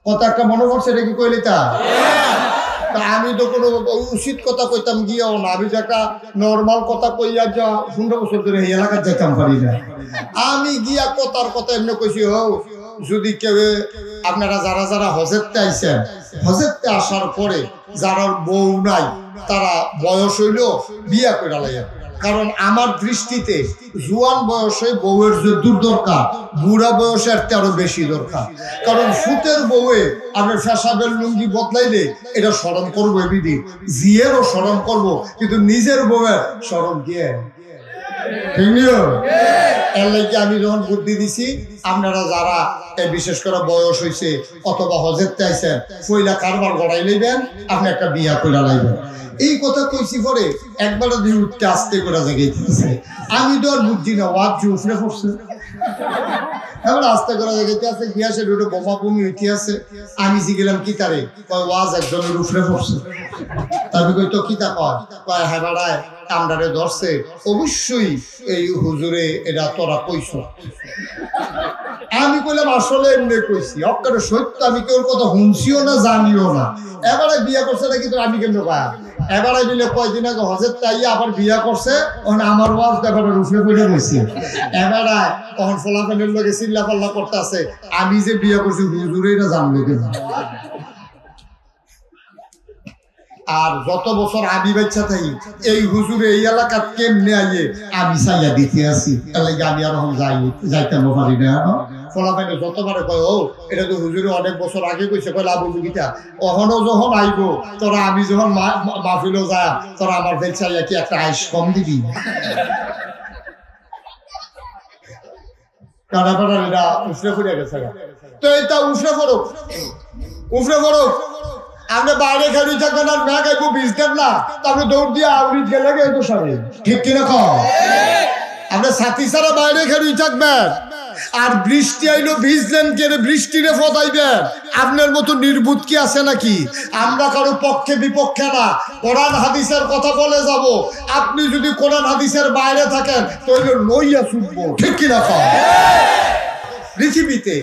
কথা একটা মনে পড়ছে, এটা কি কইলে তা? আমি তো কোনো উচিত কথা কইতাম গিয়াও না, আমি যে একটা নর্মাল কথা কইয়া যা 15 বছর ধরে এই এলাকার যাইতাম পারি না। আমি গিয়া কথার কথা এমনি কইছি, যদি কেউ আপনারা যারা যারা হজেরতে আইছেন, হজেরতে আসার পরে যারা বউ নাই তারা বয়স হইল বিয়া করে লাইয়া। কারণ আমার দৃষ্টিতে জোয়ান বয়সে বউয়ের যে দূর দরকার, বুড়া বয়সে আর আরো বেশি দরকার। কারণ ফুটের বউয়ে আপনার ফেসাবের লুঙ্গি বদলাইলে এটা স্মরণ করবো, এবিধি জিয়েরও স্মরণ করবো, কিন্তু নিজের বউয়ের স্মরণ দিয়ে এর লাগে আমি যখন বুদ্ধি দিছি, আপনারা যারা বিশেষ করে বয়স হয়েছে অথবা হজেরতে আইছেন, পয়লা কারবার গড়াই লইবেন, আপনি একটা বিয়া কইরা লাইবেন। এই কথা কইছি পরে একবার দুই উঠতে আসতে করে জায়গাইতেছে, আমি তো আর বুঝছি না ওয়াজ যে উফরে পড়ছে, এবার আস্তে করে জায়গাইতে আছে, গিয়াছে দুটো বোমা বমি হইতে আছে। আমি গেলাম কি তারে, কয় ওয়াজ একজনের উফরে পড়ছে। তারপরে কই তো কিতা কয় হ্যাঁ বাড়ায় কামড়ারে ধরছে, অবশ্যই এই হুজুরে এটা তোরা কইছ। আমি কইলাম আসলে এমনি কইছি, অক্কারে সত্য, আমি কেউ কথা শুনছিও না জানিও না। এবারে বিয়া করছে না, কিন্তু আমি কেন পায়া এবারে মিলে কয়দিন আগে হজের তাইয়া আবার বিয়া করছে, আমার ওয়াজ এবারে রুফে পড়ে গেছি। এবারে তখন ফলাফলের লোকে চিল্লা পাল্লা করতে আছে, আমি যে বিয়া করছি হুজুরে এটা জানলো কিনা। আর যত বছর আমি বাচ্চা থাকি এই হুজুরে এই এলাকার কেমনে আইয়ে আমি চাইয়া দিতে আছি, তার লাগে আমি আর যাইতে পারি না। ফলাফাইনে যতবারে কয় ও এটা তো হুজুরে অনেক বছর আগে কইছে, কয় লাভ গীতা অহনো যখন আইব তোরা, আমি যখন মাহফিলও যায় তোরা আমার বেল চাইয়া কি একটা আইস কম দিবি? কানাপাড়ার এটা উফরে ফুরে গেছে, তো এটা উফরে ফরক উফরে ফরক। আপনি বাইরে খেলুই থাকবেন আর ম্যাগ আইবো ভিজতেন না, তারপরে দৌড় দিয়ে আউরিজ গেলে তো সবাই ঠিক কিনা কম। আপনি সাথী ছাড়া বাইরে খেলুই থাকবেন আর বৃষ্টি আইলো ভিজলেন কেড়ে বৃষ্টিরে ফদাইবেন, আপনার মতো নির্বুধ কি আছে নাকি? আমরা কারো পক্ষে বিপক্ষে না, কোরআন হাদিসের কথা বলে যাব। আপনি যদি কোরআন হাদিসের বাইরে থাকেন তাহলে লইয়া ছুটবো, ঠিক কিনা কম। পৃথিবীতে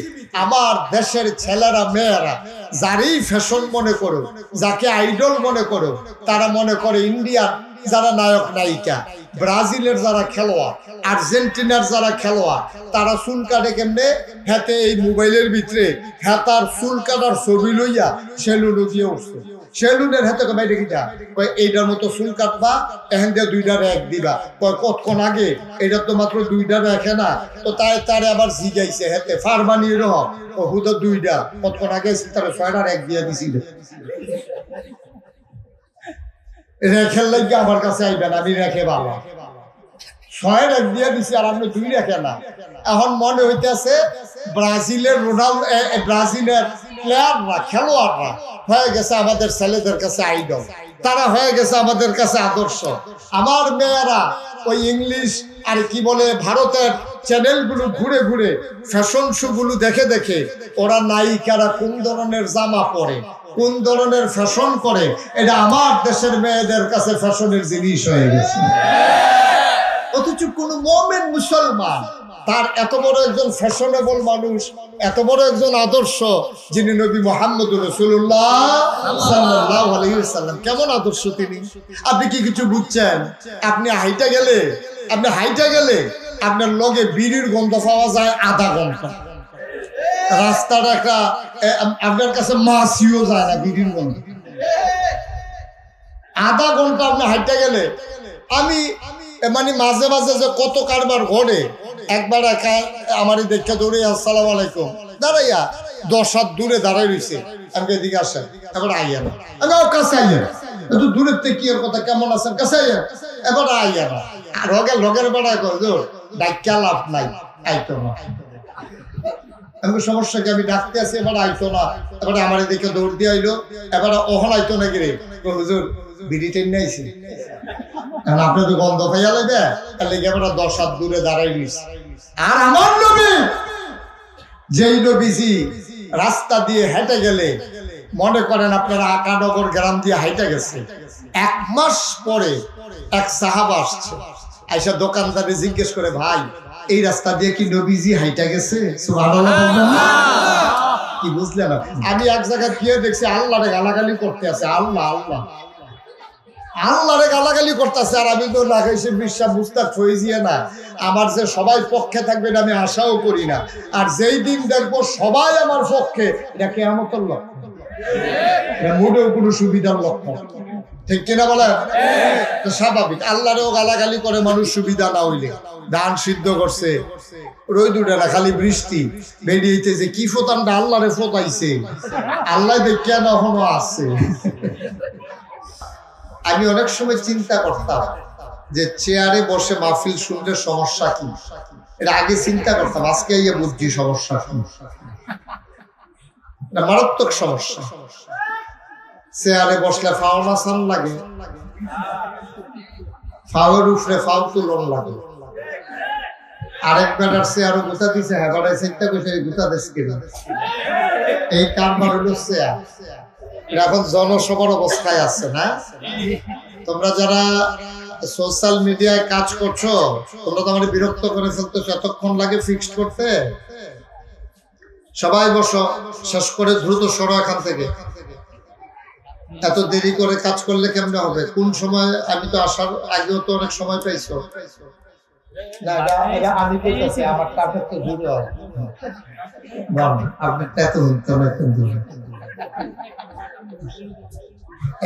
আমার দেশের ছেলেরা মেয়েরা যারই ফ্যাশন মনে করো, যাকে আইডল মনে করো, তারা মনে করে ইন্ডিয়ার যারা নায়ক নায়িকা, ব্রাজিলের যারা খেলোয়াড়, আর্জেন্টিনার যারা খেলোয়াড়, তারা চুল কাটে কেমনে, হাতে এই মোবাইলের ভিতরে হাতার চুল কাটার ছবি লইয়া সেলুনে গিয়ে উঠছে। সেলুনের হাতে কমাই দেখিটা কয় এইটার মতো চুল কাটবা, এখান দিয়ে 2টার এক দিবা। কয় কতক্ষণ আগে এটা তো মাত্র 2টার একে না, তো তারে আবার জিগাইছে হাতে ফার বানিয়ে রহ হুদা 2টা, কতক্ষণ আগে তারা 6টার এক দিয়ে দিছিল। রেখের লাগে আমার কাছে আইবেন, আমি রেখে বাবা 6-এর এক দিয়ে দিছি আর আপনি 2 রেখে না। এখন মনে হইতেছে ব্রাজিলের ব্রাজিলের প্লেয়াররা খেলোয়াড়রা হয়ে গেছে আমাদের ছেলেদের কাছে আইডল, তারা হয়ে গেছে আমাদের কাছে আদর্শ। আমার মেয়েরা ওই ইংলিশ আর কি বলে ভারতের চ্যানেলগুলো ঘুরে ঘুরে ফ্যাশন শো গুলো দেখে দেখে ওরা নায়িকারা কোন ধরনের জামা পরে, কোন ধরনের ফ্যাশন করে, এটা আমার দেশের মেয়েদের কাছে ফ্যাশনের জিনিস হয়ে গেছে। অথচ কোন মুমিন মুসলমান তার এত বড় একজন ফ্যাশনেবল মানুষ, এত বড় একজন আদর্শ, যিনি নবী মুহাম্মদুর রাসূলুল্লাহ সাল্লাল্লাহু আলাইহি ওয়াসাল্লাম, কেমন আদর্শ তিনি। আপনি কি কিছু বুঝছেন? আপনি হাইটা গেলে আপনার লগে বিড়ির গন্ধ পাওয়া যায় আধা ঘন্টা, রাস্তার একটা আপনার কাছে মাছিও যায় না বিড়ির গন্ধ, আধা ঘন্টা আপনি হাইটা গেলে। আমি মানে মাঝে মাঝে যে কত কারবার ঘটে, একবার একা আমারই দেখে দৌড়ে আসসালামু আলাইকুম দাঁড়াইয়া 10 হাত দূরে দাঁড়াই রয়েছে, আমি এদিকে আসেন, এবার আইয়া না, আমি কাছে আইয়া একটু দূরের থেকে কি কথা কেমন আছেন, কাছে আইয়া, এবার আইয়া না, লগের বেড়া ডাক্কা লাভ নাই, আইতো না। আমি সমস্যা কি, আমি ডাকতে আছি, এবার আইতো না, এবার আমার দেখে দৌড় দিয়ে আইলো, এবার ওহন আইতো না গিরে, হুজুর বিড়ি টেনে আইছি, আপনি তো গন্ধ পাইয়া লাগবে, তার লেগে এবার 10 হাত দূরে দাঁড়াই নিস। আর আমার নবী, যেই নবীজি রাস্তা দিয়ে হেঁটে গেলে, মনে করেন আপনারা আকানগর গ্রাম দিয়ে হাইটা গেছে, 1 মাস পরে এক সাহাবা আসছে, আইসা দোকানদারে জিজ্ঞেস করে, ভাই এই রাস্তা দিয়ে কি নবীজি হাইটা গেছে? সুবহানাল্লাহ বলবেন না? কি বুঝলে না? আমি এক জায়গায় গিয়ে দেখছি আল্লাহরে গালাগালি করতে আছে, আল্লাহ আল্লাহ আল্লাহরে গালাগালি করতেছে। আর আমি তো লাগাইছি বিশ্বাস মুস্তাক ফয়েজিয়া না, আমার যে সবাই পক্ষে থাকবে এটা আমি আশাও করি না। আর যেই দিন দেখবো সবাই আমার পক্ষে, এটা কিয়ামতের লক্ষণ, এটা মোটেও কোনো সুবিধার লক্ষণ, ঠিক কিনা বলেন? তো স্বাভাবিক আল্লাহরেও গালাগালি করে মানুষ সুবিধা না হইলে। ধান সিদ্ধ করছে, রোদ উঠে না, খালি বৃষ্টি বেরিয়েছে, কি ফোতানটা আল্লাহরে ফোতাইছে, আল্লাহ দেখিয়া না এখনো আসছে। আমি অনেক সময় চিন্তা করতাম যে চেয়ারে বসে মাহফিল শুনলে সমস্যা কি, এটা আগে চিন্তা করতাম, আজকে ইয়ে বুঝছি সমস্যা কি। মারাত্মক সমস্যা। চেয়ারে বসলে ফাও নাসান লাগে, ফাওয়ের উপরে ফাও তুলন লাগে। আরেক বেটার চেয়ারও গুতা দিছে, হ্যাঁ বেটায় চিন্তা করছে গুতা দিস কিনা, এই কারবার হলো চেয়ার। এখন জনসভার অবস্থায় আছে না? তোমরা যারা সোশ্যাল মিডিয়ায় কাজ করছো, তোমরা তো আমার বিরক্ত করে ফেলতো, যতক্ষণ লাগে ফিক্সড করতে। সবাই বসো, শেষ করে দ্রুত সরো এখান থেকে। এত দেরি করে কাজ করলে কেমনে হবে? কোন সময়? আমি তো আসার আগেও তো অনেক সময় পাইছো না। আমি বলতেছি আমার টাকা তো দূরে হয়, আপনার এত দূরে।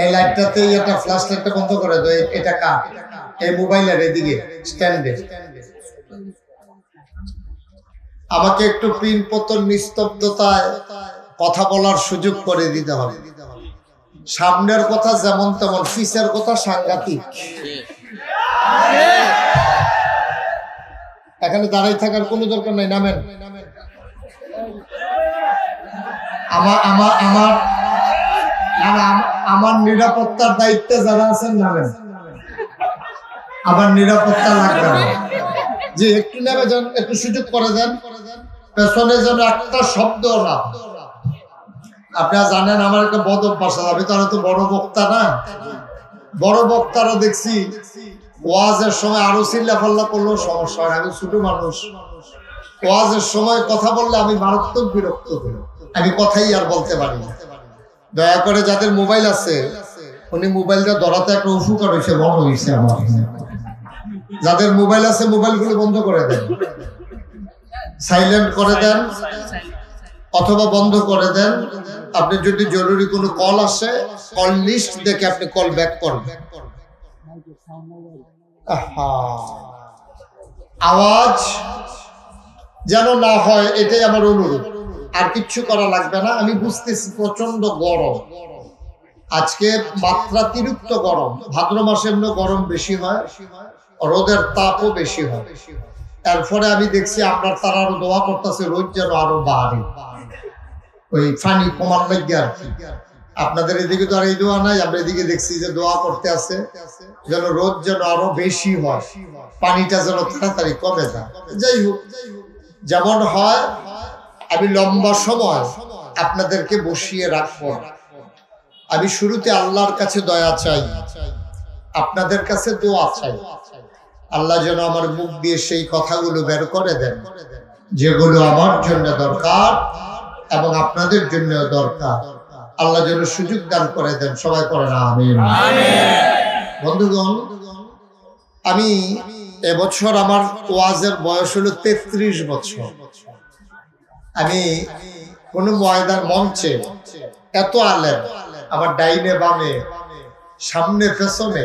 এই লাইটটাতে একটা ফ্ল্যাশ লাইটটা বন্ধ করে দাও। এটা কার? এই মোবাইলের এদিকে স্ট্যান্ডে। আমাকে একটু পিন পতন নিস্তব্ধতায় কথা বলার সুযোগ করে দিতে হবে। সামনের কথা যেমন তেমন, পিছের কথা সাংঘাতিক। এখানে দাঁড়িয়ে থাকার কোনো দরকার নাই, নামেন। আমার নিরাপত্তার দায়িত্বে যারা আছেন নামেন। আমার নিরাপত্তা লাগবে না, যে একটু নেমে যান, একটু সুযোগ করে দেন, পেছনে যেন একটা শব্দ না। আপনারা জানেন আমার একটা বদ অভ্যাস, আমি তো আর তো বড় বক্তা না। বড় বক্তারা দেখছি ওয়াজের সময় আরো চিল্লা ফাল্লা করলেও সমস্যা হয়। আমি ছোট মানুষ, ওয়াজের সময় কথা বললে আমি মারাত্মক বিরক্ত করি, আমি কথাই আর বলতে পারি না। দয়া করে যাদের মোবাইল আছে, উনি মোবাইলটা ধরাতে একটা উপকার হয়েছে, মনে হয়েছে আমার। যাদের মোবাইল আছে মোবাইলগুলো বন্ধ করে দেন, সাইলেন্ট করে দেন অথবা বন্ধ করে দেন। আপনি যদি জরুরি কোনো কল আসে, কল লিস্ট দেখে আপনি কল ব্যাক করবেন। আওয়াজ যেন না হয়, এটাই আমার অনুরোধ। আর কিচ্ছু করা লাগবে না। আমি বুঝতেছি প্রচন্ড গরম আজকে, মাত্রাতিরিক্ত গরম। ভাদ্র মাসে এমনি গরম বেশি হয়, রোদের তাপও বেশি হয়। তারপরে আমি দেখছি আপনার তারা আরো দোয়া করতেছে রোদ যেন আরো বাড়ে, ওই ফানি কমার লাগে আর কি। আপনাদের এদিকে তো আর এই দোয়া নাই, আমরা এদিকে দেখছি যে দোয়া করতে আছে যেন রোদ যেন আরো বেশি হয়, পানিটা যেন তাড়াতাড়ি কমে যায়। যাই হোক, যেমন হয় আমি লম্বা সময় আপনাদেরকে বসিয়ে রাখবো। আমি শুরুতে আল্লাহর কাছে দয়া চাই, আপনাদের কাছে দোয়া চাই। আল্লাহ যেন আমার মুখ দিয়ে সেই কথাগুলো বের করে দেন যেগুলো আমার জন্য দরকার এবং আপনাদের জন্য দরকার। আল্লাহ যেন সুযোগ দান করে দেন। সবাই করেন আমিন। বন্ধুগণ, আমি এবছর আমার ওয়াজের বয়স হলো 33 বছর। আমি কোন ময়দান মঞ্চে এত আলেম, আমার ডাইনে বামে সামনে পেছনে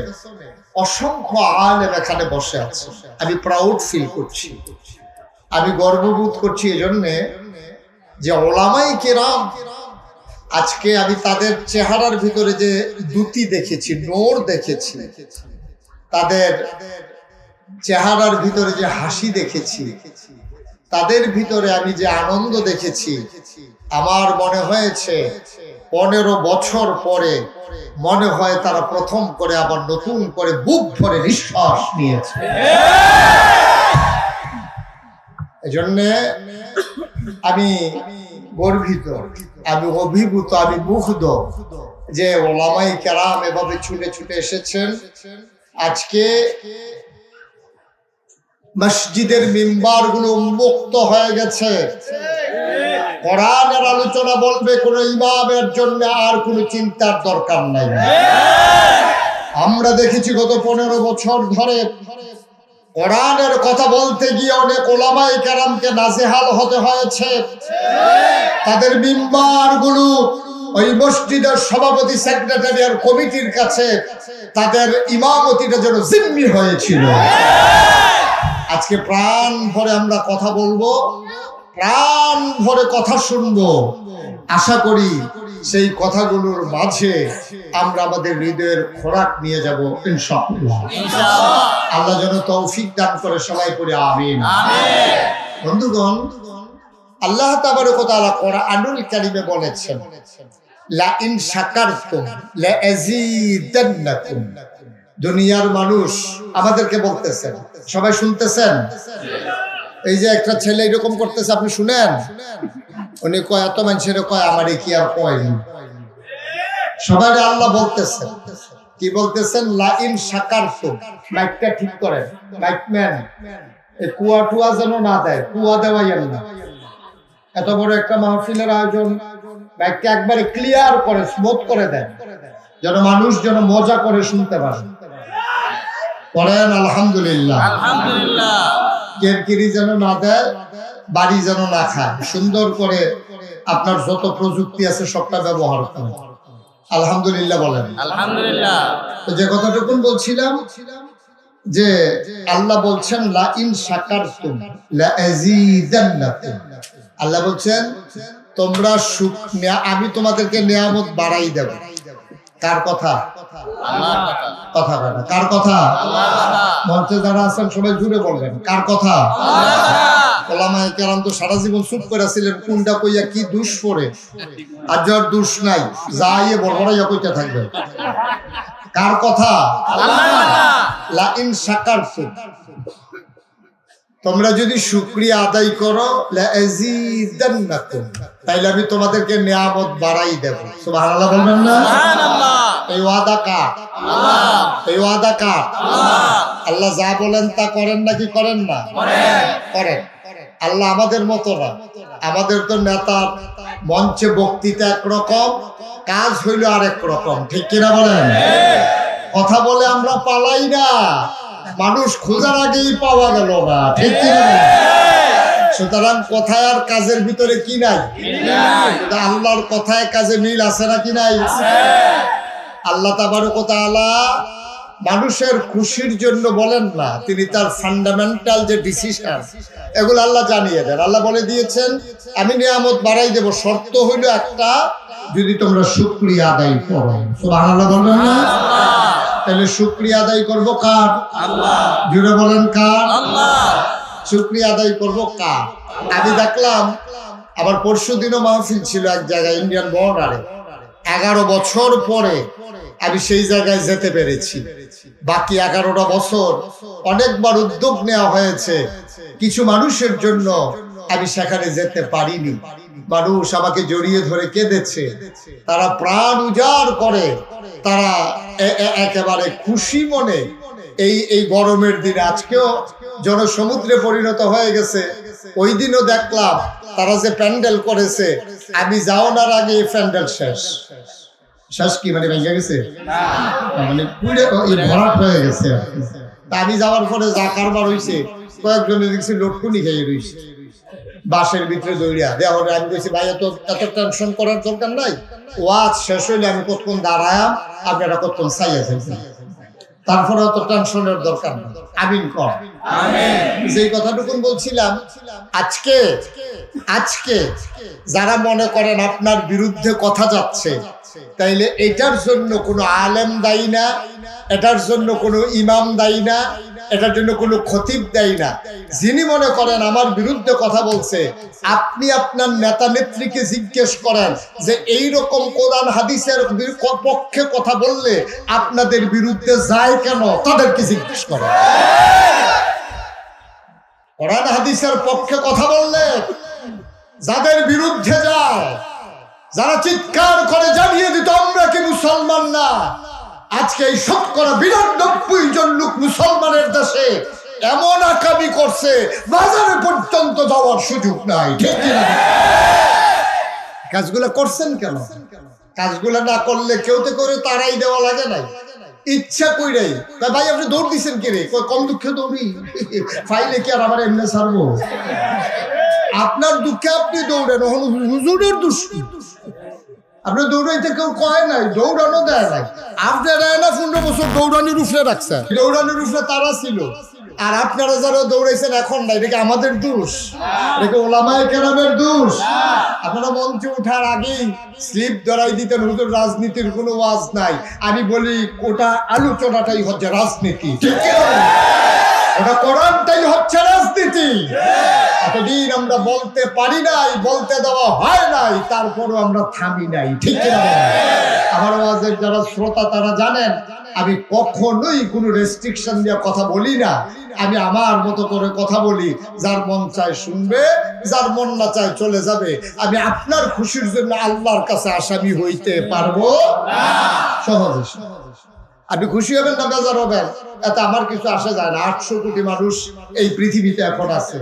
অসংখ্য আলেম এখানে বসে আছে। আমি প্রাউড ফিল করছি, আমি গর্ববোধ করছি এজন্যে যে ওলামায়ে কেরাম, আজকে আমি তাদের চেহারার ভিতরে যে দ্যুতি দেখেছি, নূর দেখেছি, তাদের চেহারার ভিতরে যে হাসি দেখেছি, তাদের ভিতরে আমি যে আনন্দ দেখেছি, আমার মনে হয়েছে 15 বছর পরে মনে হয় তারা প্রথম করে আবার নতুন করে বুক ভরে নিঃশ্বাস নিয়েছে। এজন্যে আমি গর্বিত, আমি অভিভূত, আমি মুগ্ধ যে ওলামায়ে কেরাম এভাবে ছুটে ছুটে এসেছেন। আজকে মসজিদের মিম্বার গুলো উন্মুক্ত হয়ে গেছে, কোরআনের আলোচনা বলবে কোন ইমামের জন্য আর কোনো চিন্তার দরকার নাই। আমরা দেখেছি গত 15 বছর ধরে কোরআনের কথা বলতে গিয়ে অনেক ওলামায়ে কেরামকে নাজেহাল হতে হয়েছে। তাদের মিম্বার গুলো ওই মসজিদের সভাপতি, সেক্রেটারি আর কমিটির কাছে তাদের ইমামতিটা যেন জিম্মি হয়েছিল। আজকে প্রাণ ভরে আমরা কথা বলবো, প্রাণ ভরে কথা শুনবো। আশা করি সেই কথাগুলোর মাঝে আমরা আমাদের হৃদয়ের খোরাক নিয়ে যাব ইনশাআল্লাহ। আল্লাহ যেন তৌফিক দান করে, সবাই পড়ে আমিন। বন্ধুগণ, আল্লাহ তাবারক ওয়া তাআলা কোরআনুল কারীমে বলেছেন, লা ইন শাকারতুম লা আযীদান্নাকুম। দুনিয়ার মানুষ আমাদেরকে বলতেছেন, সবাই শুনতেছেন। এই যে একটা ছেলে এরকম করতেছে, আপনি শুনেন? উনি কয় এত মানুষের কয় আমারে কি আর কয়। সবাই আল্লাহ বলতেছেন, কি বলতেছেন? লা ইন শাকারতুম। মাইকটা ঠিক করেন, মাইকম্যান। এই কুয়া টুয়া যেন না দেয়, কুয়া দেওয়াইয়েন না। এত বড় একটা মাহফিলের আয়োজন, মাইকটা একবারে ক্লিয়ার করে, স্মুথ করে দেন, যেন মানুষ যেন মজা করে শুনতে পারে। পড়েন আলহামদুলিল্লাহ। আলহামদুলিল্লাহ। কেরকিরি যেন না দেয়, বাড়ি যেন না খায়। সুন্দর করে আপনার যত প্রযুক্তি আছে সবটা ব্যবহার করেন। আলহামদুলিল্লাহ বলেন। আলহামদুলিল্লাহ। যে কথাটুকুন বলছিলাম, যে আল্লাহ বলছেন লা ইন শাকারতুম লা আযীদান্নাকুম। আল্লাহ বলছেন তোমরা আমি তোমাদেরকে নিয়ামত বাড়াই দেব। কার কথা? আল্লাহর কথা। কথা বলেন, কার কথা? আল্লাহর কথা। মঞ্চে যারা আছেন সবাই জুড়ে বলবেন, কার কথা? আল্লাহর কথা। ওলামায়ে কেরাম তো সারা জীবন চুপ করে ছিলেন, কোনটা কইয়া কি দুষ পড়ে। আর যার দুষ নাই, যাইয়ে বড়বড়াইয়া কইতে থাকবে। কার কথা? আল্লাহর কথা। লা ইন শাকারতুম, তোমরা যদি শুকরিয়া আদায় করো, লা আযীদান্নাকুম, তাইলে আমি তোমাদেরকে নিয়ামত বাড়াই দেব। সুবহানাল্লাহ বলবেন না? সুবহানাল্লাহ। এই ওয়াদা কার? আল্লাহ। এই ওয়াদা কার? আল্লাহ। আল্লাহ যা বলেন তা করেন নাকি করেন না? করেন। আল্লাহ আমাদের মতো না। আমাদের তো নেতা মঞ্চে বক্তৃতা একরকম, কাজ হইল আরেক রকম। ঠিক কিনা বলেন? কথা বলে আমরা পালাই না, মানুষ খোঁজার আগেই পাওয়া গেল না। ঠিক কিনা? সুতরাং কথায় আর কাজের ভিতরে কি নাই? আল্লাহর কথায় কাজে মিল আছে না কি নাই? আল্লাহ তাবারক ওয়া তাআলা মানুষের খুশির জন্য বলেন না, তিনি তার ফান্ডামেন্টাল যে ডিসিশন এগুলো আল্লাহ জানিয়ে দেন। আল্লাহ বলে দিয়েছেন আমি নিয়ামত বাড়াই দেব, শর্ত হইল একটা, যদি তোমরা শুকরিয়া আদায় করো। সুবহানাল্লাহ বলবেন না? তাহলে শুকরিয়া আদায় করব কার? আল্লাহ। জুড়ে বলেন কার? আল্লাহ। শুকরিয়া আদায় করব কার? আমি দেখলাম আবার পরশুদিনও মাহফিল ছিল এক জায়গায় ইন্ডিয়ান বর্ডারে। 11 বছর পরে আমি সেই জায়গায় যেতে পেরেছি। বাকি 11টা বছর অনেকবার উদ্যোগ নেওয়া হয়েছে, কিছু মানুষের জন্য আমি সেখানে যেতে পারিনি। মানুষ আমাকে জড়িয়ে ধরে কেঁদেছে, তারা প্রাণ উজাড় করে, তারা একেবারে খুশি মনে এই গরমের দিনে আজকেও জনসমুদ্রে পরিণত হয়ে গেছে। ওই দিনও দেখলাম তারা যে প্যান্ডেল করেছে, আমি যাওয়ার আগে প্যান্ডেল শেষ। শেষ কি মানে ভেঙে গেছে, মানে পুরো ভরাট হয়ে গেছে। আমি যাওয়ার পরে যা কারবার হয়েছে, কয়েকজনে দেখছি লটকুনি খেয়ে রয়েছে বাসের ভিতরে দৌড়িয়া দেওয়া। আমি বলছি ভাই এত টেনশন করার দরকার নাই, ওয়াজ শেষ হইলে আমি কতক্ষণ দাঁড়ায়াম, আপনারা কতক্ষণ চাইয়া থাকবেন, তারপরে অত টেনশনের দরকার নেই। আমিন কর। যেই কথাটুকুন বলছিলাম, আজকে যারা মনে করেন আপনার বিরুদ্ধে কথা যাচ্ছে, তাইলে এটার জন্য কোনো আলেম দায়ী না, এটার জন্য কোনো ইমাম দায়ী না, এটার জন্য কোনো খতিব দায়ী না। যিনি মনে করেন আমার বিরুদ্ধে কথা বলছে, আপনি আপনার নেতা নেত্রীকে জিজ্ঞেস করেন যে এই রকম কোরআন হাদিসের পক্ষে কথা বললে আপনাদের বিরুদ্ধে যায় কেন, তাদেরকে জিজ্ঞেস করেন। কোরআন হাদিসের পক্ষে কথা বললে যাদের বিরুদ্ধে যায়, যারা চিৎকার করে জানিয়ে দিত আমরা কি মুসলমান না, আজকে এই 90% জন লোক মুসলমানের দেশে এমন আকামি করছে বাজারে পর্যন্ত যাওয়ার সুযোগ নাই। ঠিক কিনা? কাজগুলা করছেন কেন? কাজগুলা না করলে কেউ তো করে তারাই দেওয়া লাগে নাই, ইচ্ছা কইরাই। ভাই আপনি দৌড় দিচ্ছেন কে রে? কম দুঃখে দৌড়ি, ফাইলে কি আর আমার এমনি ছাড়বো? আপনার দুঃখে আপনি দৌড়েন, হুজুরের দুষ্টি। আপনি দৌড়াইতে কেউ কয় নাই, দৌড়ানো দেয় নাই। আপনারা না 15 বছর দৌড়ানির উপরে রাখছেন, দৌড়ানির উপরে তারা ছিল, আর আপনারা যারা দৌড়াইছেন এখন নাই, এটা কি আমাদের দোষ? এটা কি ওলামায়ে কেরামের দোষ? আপনারা মঞ্চে ওঠার আগেই স্লিপ ধরাই দিতেন, হুজুর রাজনীতির কোনো ওয়াজ নাই। আমি বলি ওটা আলোচনাটাই হচ্ছে রাজনীতি, ঠিক কি না? ওটা কোরআনটাই হচ্ছে রাজনীতি। এতদিন আমরা বলতে পারি নাই, বলতে দেওয়া হয় নাই, তারপরও আমরা থামি নাই, ঠিক কি না? আমার ওয়াজের যারা শ্রোতা তারা জানেন আমি কখনোই কোনো রেস্ট্রিকশন দিয়ে কথা বলি না। আমি আমার মতো করে কথা বলি, যার মন চায় শুনবে, যার মন না চায় চলে যাবে। আমি আপনার খুশির জন্য আল্লাহর কাছে আসামি হইতে পারবো সহজে। আপনি খুশি হবেন না বেজার হবেন, এতে আমার কিছু আসা যায় না। 800 কোটি মানুষ এই পৃথিবীতে এখন আছে,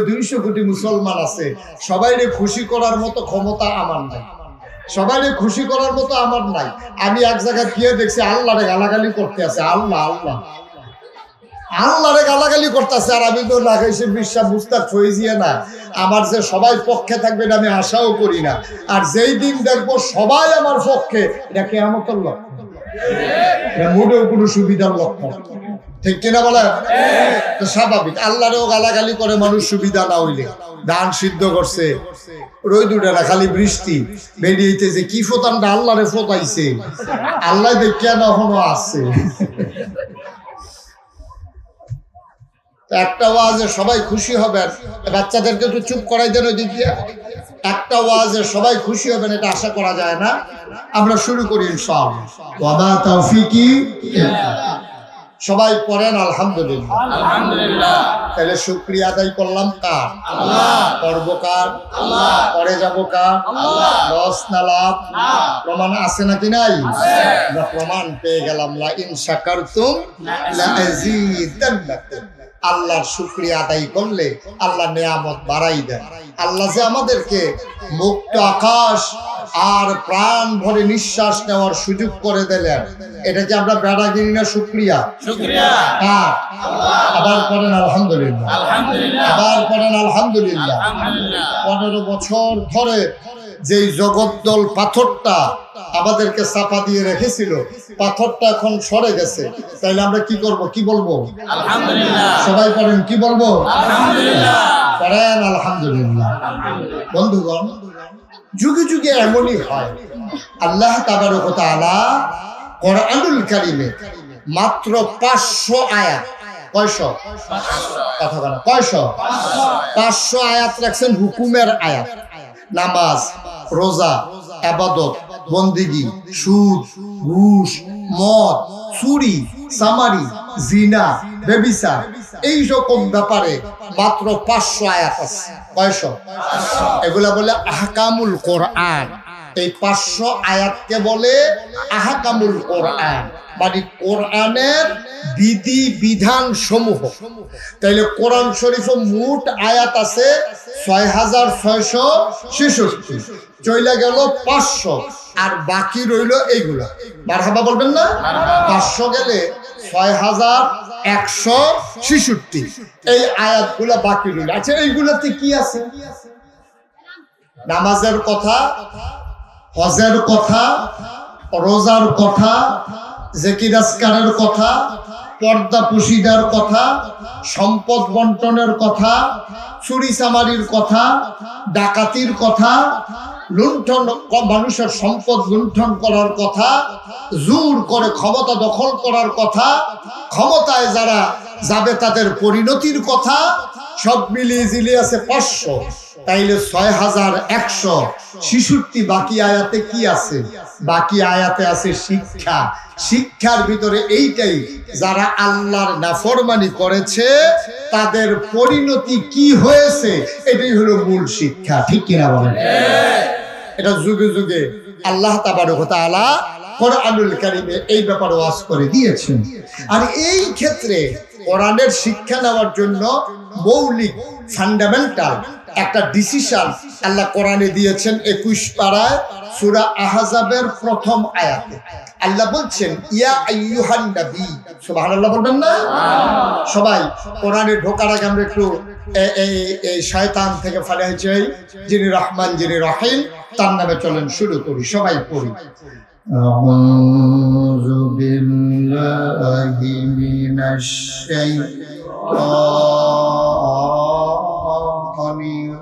200 কোটি মুসলমান আছে। সবাইরে খুশি করার মতো ক্ষমতা আমার নাই, সবাইরে খুশি করার মতো আমার নাই। আমি এক জায়গায় গিয়ে দেখছি আল্লাহরে গালাগালি করতে আছে, আল্লাহরে গালাগালি করতেছে। আর আমি তো লাগাইছি বিশ্বাস মুস্তাক ফয়েজিয়া না, আমার যে সবাই পক্ষে থাকবে আমি আশাও করি না। আর যেই দিন দেখবো সবাই আমার পক্ষে, এটা কিয়ামতের লক্ষণ, এটা মোটেও কোনো সুবিধার লক্ষণ, ঠিক কিনা বলে? তো স্বাভাবিক, আল্লাহরেও গালাগালি করে মানুষ সুবিধা না হইলে। ধান সিদ্ধ করছে, রোদ উঠে না, খালি বৃষ্টি বেরিয়েছে, যে কি ফোতানটা আল্লাহরে ফোতাইছে, আল্লাহ দেখিয়া না এখনো আসছে। একটা ওয়াজে সবাই খুশি হবেন, বাচ্চাদেরকে একটু চুপ করাই দেন ওই দিক দিয়ে। একটা ওয়াজে সবাই খুশি হবেন এটা আশা করা যায় না। আমরা শুরু করি ইনশাআল্লাহ। ওয়া মা তাওফীকি, সবাই পড়েন আলহামদুলিল্লাহ। আলহামদুলিল্লাহ। তাহলে শুকরিয়া আদায় করলাম কার? আল্লাহ। করব কার? আল্লাহ। করে যাব কার? আল্লাহ। লস না লাভ? প্রমাণ আছে নাকি নাই? আমরা প্রমাণ পেয়ে গেলাম, লা ইন শাকারতুম লা আযীদান্নাকুম। আল্লাহর শুকরিয়া আদায় করলে আল্লাহ নেয়ামত বাড়াই দেন। আল্লাহ যে আমাদেরকে মুক্ত আকাশ আর প্রাণ ভরে নিঃশ্বাস নেওয়ার সুযোগ করে দিলেন, এটা কি আমরা বেড়াগিরি না শুকরিয়া? আবার পড়েন আলহামদুলিল্লাহ, আবার পড়েন আলহামদুলিল্লাহ। 15 বছর ধরে যেই জগদ্দল পাথরটা আমাদেরকে চাপা দিয়ে রেখেছিল, পাথরটা এখন সরে গেছে। তাইলে আমরা কি করব? কি বলবো? আলহামদুলিল্লাহ। সবাই পড়েন, কি বলবো? আলহামদুলিল্লাহ। পড়েন আলহামদুলিল্লাহ। বন্ধুগণ, যুগে যুগে এমনই হয়, আল্লাহ তাবারক ওয়া তাআলা কোরআনুল কারীমে মাত্র 500 আয়াত, কয়শো? কথা বলা, কয়শো? 500 আয়াত রাখছেন হুকুমের আয়াত। নামাজ, রোজা, ইবাদত, বন্দেগী, সুদ, ঘুষ, মদ, চুরি, চামারি, জিনা, ব্যভিচার, এই রকম ব্যাপারে মাত্র 500 আয়াত আছে। কয়শো? এগুলা বলে আহকামুল কোরআন। এই 500 আয়াতকে বলে আহকামুল কোরআন, মানে কোরআনের বিধি বিধান সমূহ। তাইলে কোরআন শরীফে মোট আয়াত আছে 6666, চইলা গেল 500, আর বাকি রইল এইগুলা। মারহাবা বলবেন না? 500 গেলে 6166, এই আয়াতগুলা বাকি রইল। আচ্ছা, এইগুলাতে কি আছে? নামাজের কথা, হজের কথা, রোজার কথা, যাকির আজকারের কথা, পর্দা পুশিদার কথা, সম্পদ বন্টনের কথা, চুরি চামারির কথা, ডাকাতির কথা, লুণ্ঠন, মানুষের সম্পদ লুণ্ঠন করার কথা, জোর করে ক্ষমতা দখল করার কথা, ক্ষমতায় যারা যাবে তাদের পরিণতির কথা, সব মিলিয়ে জিলিয়ে আছে 500। তাইলে 6166। বাকি আয়াতে কি আছে? বাকি আয়াতে আছে শিক্ষা। শিক্ষার ভিতরে এইটাই, যারা আল্লাহর নাফরমানি করেছে তাদের পরিণতি কি হয়েছে, এটাই হলো মূল শিক্ষা, ঠিক কিনা বলেন? এটা যুগে যুগে আল্লাহ তাবারক ওয়া তাআলা কোরআনুল কারীমে এই ব্যাপারে ওয়াজ করে দিয়েছেন। আর এই ক্ষেত্রে কোরআনের শিক্ষা নেওয়ার জন্য মৌলিক ফান্ডামেন্টাল একটা ডিসিশন আল্লাহ কোরআনে দিয়েছেন 21 পারায় সূরা আহজাবের প্রথম আয়াতে। আল্লাহ বলছেন ইয়া আইয়ুহান নবী, সুবহানাল্লাহ বলবেন না? সবাই কোরআনে ঢোকার আগে আমরা একটু এই শয়তান থেকে ফালে হয়েছে যিনি রহমান যিনি রহিম তার নামে চলেন শুরু করি, সবাই পড়ি। আউযু বিল্লাহি মিনাশ শাইতানির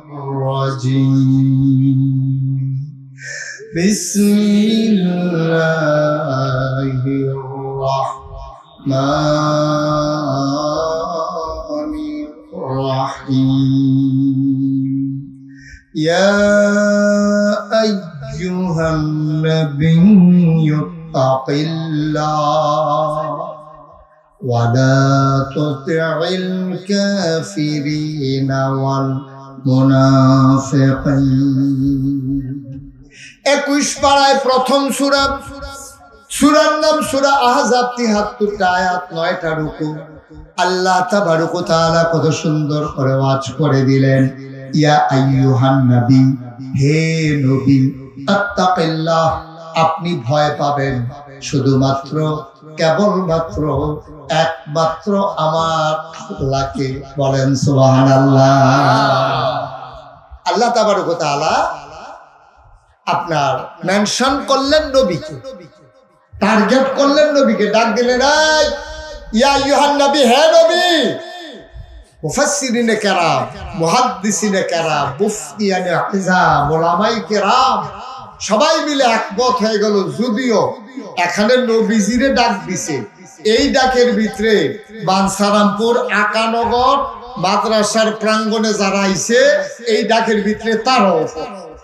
রাজীম। বিসমিল্লাহির রাহমানির রাহিম। ইয়া আইয়ুহান নাবিয়্যু তাকিল্লাহ ওয়া লা তুতি'ল কাফিরিনা ওয়াল মুনাফিকিন। 21 পারায় প্রথম সূরা, সূরার নাম সূরা আহজাব, 73টা আয়াত, 9টা রুকু। আল্লাহ তাবারক ওয়া তাআলা কত সুন্দর করে ওয়াজ করে দিলেন, ইয়া আইয়ুহান নবী, হে নবী, আত্তাকিল্লাহ, আপনি ভয় পাবেন শুধুমাত্র কেবলমাত্র একমাত্র আমার আল্লাহকে। বলেন সুবহানাল্লাহ। আল্লাহ তাবারক ওয়া তাআলা আপনার মেনশন করলেন নবীকে, টার্গেট করলেন নবীকে, ডাক দিলেন এই ইয়া আইয়ুহান নবী, হে নবী। মুফাসসিরিনে কেরাম, মুহাদ্দিসিনে কেরাম, মুফতিয়ানে আযম, উলামায়ে কেরাম সবাই মিলে একমত হয়ে গেল, যদিও এখানে নবীজিরে ডাক দিছে, এই ডাকের ভিতরে বানসারামপুর আকানগর মাদ্রাসার প্রাঙ্গণে যারা আইছে এই ডাকের ভিতরে তারাও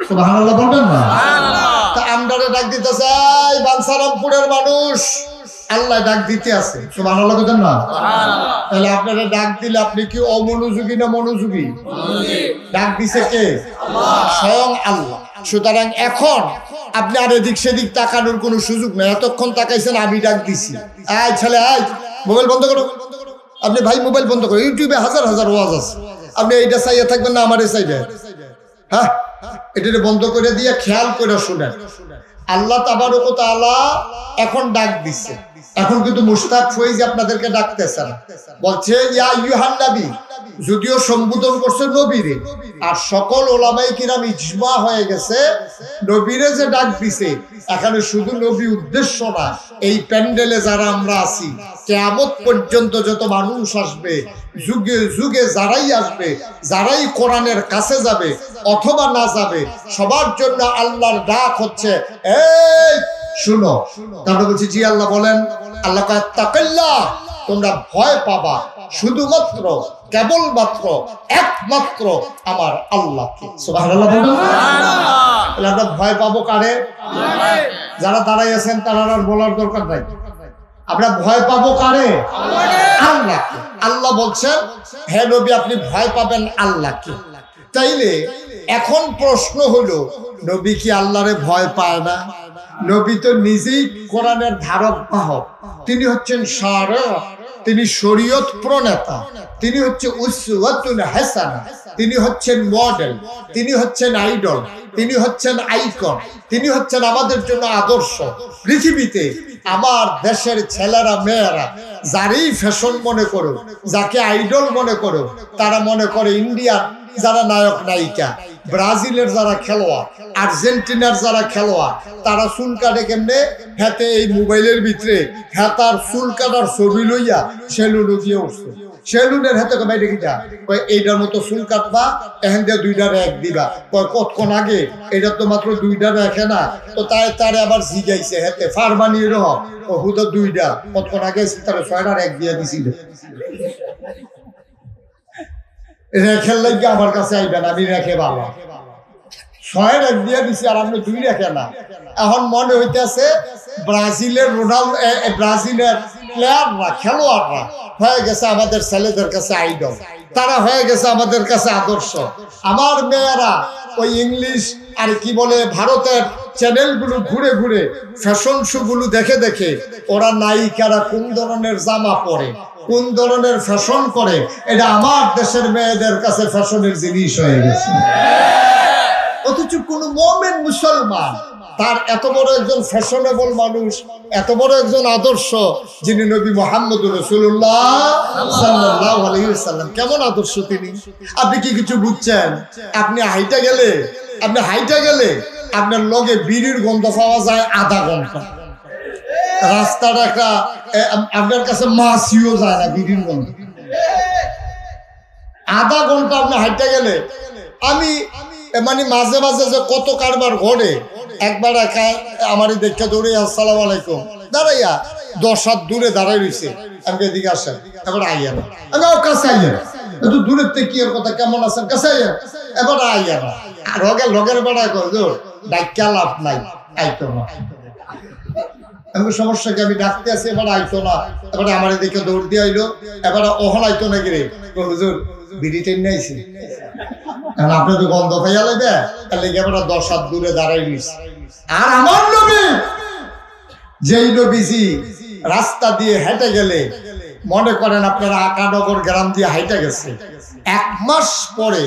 সুবহানাল্লাহ বলবেন না? তা আমরা ডাক দিতেছে এই বানসারামপুরের মানুষ, আল্লাহ ডাক দিতে আছে, সুবহানাল্লাহ বলবেন না? তাহলে আপনারা ডাক দিলে আপনি কি অমনোযোগী না মনোযোগী? ডাক দিছে কে? স্বয়ং আল্লাহ। সুতরাং এখন আপনি আর এদিক সেদিক তাকানোর কোনো সুযোগ নেই। এতক্ষণ তাকাইছেন, আমি ডাক দিছি, এই ছেলে এই মোবাইল বন্ধ করো। আপনি ভাই মোবাইল বন্ধ করো, ইউটিউবে হাজার হাজার ওয়াজ আছে, আপনি এইটা চাইয়া থাকবেন না আমারে চাইবেন? হ্যাঁ, এটা বন্ধ করে দিয়ে খেয়াল করে শুনেন। আল্লাহ তাবারক ওয়া তাআলা এখন ডাক দিচ্ছে, এখন কিন্তু মুশতাক ফয়েজ আপনাদেরকে ডাকতেছেন, বলছে ইয়া আইয়ুহান নবী, যদিও সম্বোধন করছে নবীরে, আর সকল ওলামায়ে কিরাম ইজমা হয়ে গেছে নবীরে যে ডাক দিছে এখানে শুধু নবী উদ্দেশ্য না, এই প্যান্ডেলে যারা আমরা আছি কিয়ামত পর্যন্ত যত মানুষ আসবে, যুগে যুগে যারাই আসবে, যারাই কোরআনের কাছে যাবে অথবা না যাবে, সবার জন্য আল্লাহর ডাক হচ্ছে এই শুনো। তারপরে বলছি জি আল্লাহ বলেন, আল্লাহ কয় তাকাল্লাহ, তোমরা ভয় পাবা শুধুমাত্র কেবলমাত্র একমাত্র আমার আল্লাহকে। সুবহানাল্লাহ বলুন। আমরা ভয় পাবো কারে? যারা দাঁড়াই আছেন তারা আর বলার দরকার নাই, আমরা ভয় পাবো কারে? আল্লাহকে। আল্লাহ বলছেন হে নবী আপনি ভয় পাবেন আল্লাহকে। তাইলে এখন প্রশ্ন হলো, নবী কি আল্লাহরে ভয় পায় না? নবী তো নিজেই কোরআনের ধারক বাহক, তিনি হচ্ছেন শারি'আ, তিনি শরীয়ত প্রণেতা, তিনি হচ্ছে উসওয়াতুন হাসানা, তিনি হচ্ছেন মডেল, তিনি হচ্ছেন আইডল, তিনি হচ্ছেন আইকন, তিনি হচ্ছেন আমাদের জন্য আদর্শ। পৃথিবীতে আমার দেশের ছেলেরা মেয়েরা যারই ফ্যাশন মনে করো, যাকে আইডল মনে করো, তারা মনে করে ইন্ডিয়ার যারা নায়ক নায়িকা, ব্রাজিলের যারা খেলোয়াড়, আর্জেন্টিনার যারা খেলোয়াড়, তারা চুল কাটে কেমনে? হাতে এই মোবাইলের ভিতরে হাতার চুল কাটার ছবি লইয়া সেলুনে গিয়ে উঠছে, সেলুনের হাতে কমাই দেখিটা কয় এইটার মতো চুল কাটবা, এখান দিয়ে 2টা রেক দিবা, কয় কতক্ষণ আগে এটা তো মাত্র 2টা রেখে না, তো তারে আবার জিগাইছে হাতে ফার বানিয়ে রহ ও হুদা 2টা, কতক্ষণ আগে তারা 6টা রেক দিয়ে দিছিল। রেখের লাগে আমার কাছে আইবেন, আমি রেখে বাবা 6 রেখ দিয়ে দিছি আর আপনি 2 রেখে না। এখন মনে হইতেছে ব্রাজিলের ব্রাজিলের প্লেয়াররা খেলোয়াড়রা হয়ে গেছে আমাদের ছেলেদের কাছে আইডল, তারা হয়ে গেছে আমাদের কাছে আদর্শ। আমার মেয়েরা ওই ইংলিশ আর কি বলে ভারতের চ্যানেলগুলো ঘুরে ঘুরে ফ্যাশন শো গুলো দেখে দেখে ওরা নায়িকারা কোন ধরনের জামা পরে, কোন ধরনের ফ্যাশন করে, এটা আমার দেশের মেয়েদের কাছে ফ্যাশনের জিনিস হয়ে গেছে। অথচ কোন মুমিন মুসলমান তার এত বড় একজন ফ্যাশনেবল মানুষ, এত বড় একজন আদর্শ, যিনি নবী মুহাম্মদুর রাসূলুল্লাহ সাল্লাল্লাহু আলাইহি ওয়াসাল্লাম, কেমন আদর্শ তিনি। আপনি কি কিছু বুঝছেন? আপনি হাইটা গেলে আপনার লগে বিড়ির গন্ধ পাওয়া যায় আধা ঘন্টা, রাস্তাটা একটা আপনার কাছে মাছিও যায় না বিড়ির গন্ধ। আধা ঘন্টা আপনি হাইটা গেলে আমি মানে মাঝে মাঝে যে কত কারবার ঘটে, একবার একা আমারই দেখে দৌড়ে আসসালামু আলাইকুম দাঁড়াইয়া 10 হাত দূরে দাঁড়াই রয়েছে, আমি এদিকে আসেন, এবার আইয়া না, আমি কাছে আইয়া একটু দূরের থেকে কি এর কথা, কেমন আছেন, কাছে আইয়া, এবার আইয়া না, আর লগের বেড়া কর ডাক্কা লাভ নাই, আইতো না। আমি সমস্যাকে আমি ডাকতে আছি, এবার আইতো না, এবার আমার দিকে দৌড় দিয়ে আইলো, এবার ওহন আইতো না গিরে, হুজুর বিড়ি টেন নাইছি, আপনি তো গন্ধ পাইয়া লাগবে, তার লেগে এবার 10 হাত দূরে দাঁড়াই নিস। আর আমার নবী, যেই নবীজি রাস্তা দিয়ে হেঁটে গেলে, মনে করেন আপনারা আকানগর গ্রাম দিয়ে হাইটা গেছে, 1 মাস পরে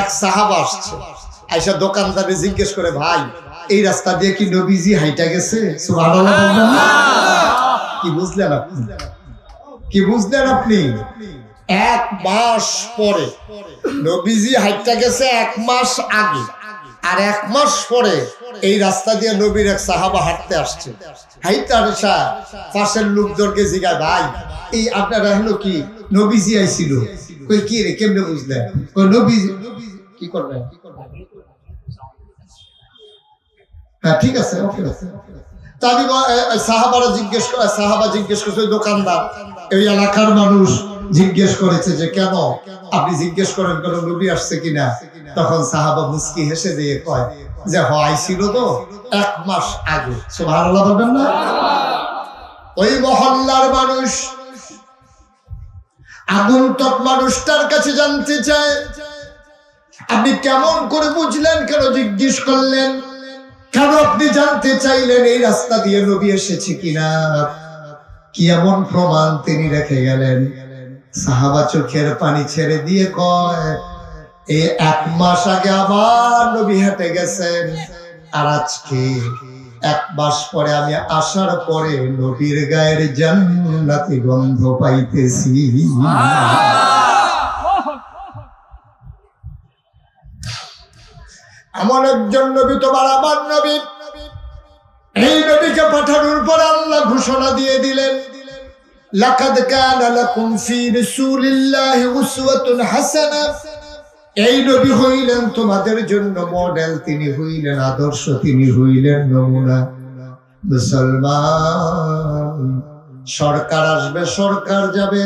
এক সাহাবা আসছে, আইসা দোকানদারে জিজ্ঞেস করে, ভাই এই রাস্তা দিয়ে কি নবীজি হাইটা গেছে? সুবহানাল্লাহ বলবেন না? কি বুঝলেন আপনি? কি বুঝলেন আপনি? 1 মাস পরে নবীজি হাইটা গেছে, 1 মাস আগে, আর 1 মাস পরে এই রাস্তা দিয়ে নবীর এক সাহাবা হাঁটতে আসছে, হাইটা আসা পাশের লোকজনকে জিজ্ঞাসা, ভাই এই আপনারা হলো কি নবীজি আইছিল? কই কি রে, কেমনে বুঝলেন? কই নবীজি কি করবেন? হ্যাঁ ঠিক আছে, ওকে আছে। তাবি সাহাবা জিজ্ঞেস করছে, দোকানদার এই এলাকার মানুষ জিজ্ঞেস করেছে যে কেন আপনি জিজ্ঞেস করেন কেন নবী আসছে কিনা? তখন সাহাবা মুস্কি হেসে দিয়ে কয় যে আইছিল তো 1 মাস আগে। সুবহানাল্লাহ বলবেন না? ওই মহল্লার মানুষ আগন্তুক মানুষটার কাছে জানতে চায়, আপনি কেমন করে বুঝলেন, কেন জিজ্ঞেস করলেন, কেন আপনি জানতে চাইলেন এই রাস্তা দিয়ে নবী এসেছে কিনা, কি এমন প্রমাণ তিনি রেখে গেলেন? সাহাবা চোখের পানি ছেড়ে দিয়ে কয়, এই 1 মাস আগে আবার নবী হেঁটে গেছেন, আর আজকে 1 মাস পরে আমি আসার পরে নবীর গায়ের জান্নাতি গন্ধ পাইতেছি। এমন একজন নবী তোমার আমার নবী, এই নবীকে পাঠানোর পর আল্লাহ ঘোষণা দিয়ে দিলেন, লাকাদ কানা লাকুম ফি রাসূলিল্লাহি উসওয়াতুন হাসানাহ। এই নবী হইলেন তোমাদের জন্য মডেল, তিনি হইলেন আদর্শ, তিনি হইলেন নমুনা। মুসলমান, সরকার আসবে, সরকার যাবে,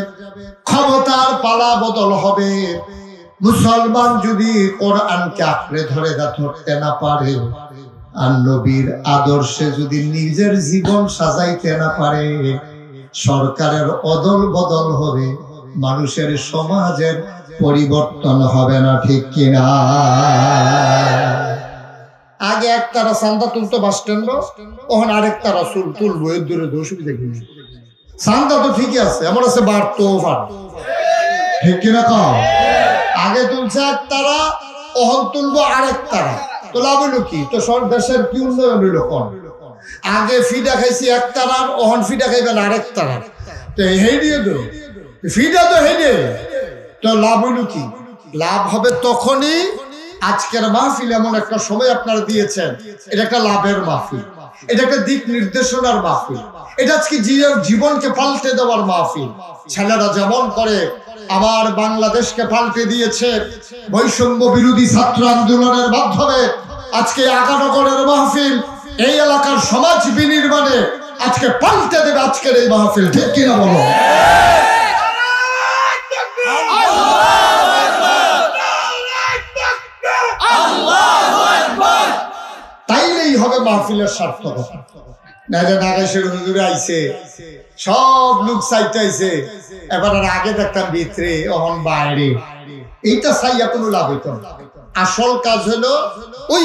ক্ষমতার পালা বদল হবে, মুসলমান যদি কোরআনকে আঁকড়ে ধরতে না পারে, আর নবীর আদর্শে যদি নিজের জীবন সাজাইতে না পারে, সরকারের অদল বদল হবে, মানুষের সমাজের পরিবর্তন হবে না, ঠিক কিনা? আগে একতারা চান্দা তুলতো বাস স্ট্যান্ড, ওখানে আরেকতারা তুলবো, এর দূরে অসুবিধা কি? চান্দা তো ঠিকই আছে, এমন আছে বাড়তো পারতো, ঠিক কিনা? কম আগে তুলছে একতারা, ওহন তুলবো আরেকতারা, তো লাভ হইলো কি? তো সব দেশের কি উন্নয়ন হইলো? কম আগে ফিডা খাইছি একতারার, ওহন ফিডা খাইবেন আরেকতারার, তো হেডিয়ে তো ফিডা তো হেডে, তো লাভ হইল কি? লাভ হবে তখনই, আজকের মাহফিল এমন একটা সময় আপনারা দিয়েছেন, এটা একটা লাভের মাহফিল, এটা একটা দিক নির্দেশনার মাহফিল, এটা আজকে জীবনকে পাল্টে দেওয়ার মাহফিল। ছেলেরা যেমন করে আবার বাংলাদেশকে পাল্টে দিয়েছে বৈষম্য বিরোধী ছাত্র আন্দোলনের মাধ্যমে, আজকে আগানগরের মাহফিল এই এলাকার সমাজ বিনির্মাণে আজকে পাল্টে দেবে আজকের এই মাহফিল, ঠিক কিনা বলো? তাইলেই হবে মাহফিলের সার্থকতা। নাইলে নাগেশ্বর হুজুরে আইছে, সব লোক চাইতেছে, এবার আগে দেখতাম ভিতরে, অহন বাইরে, এইটা চাইয়া কোনো লাভ হইতো না। আসল কাজ হলো ওই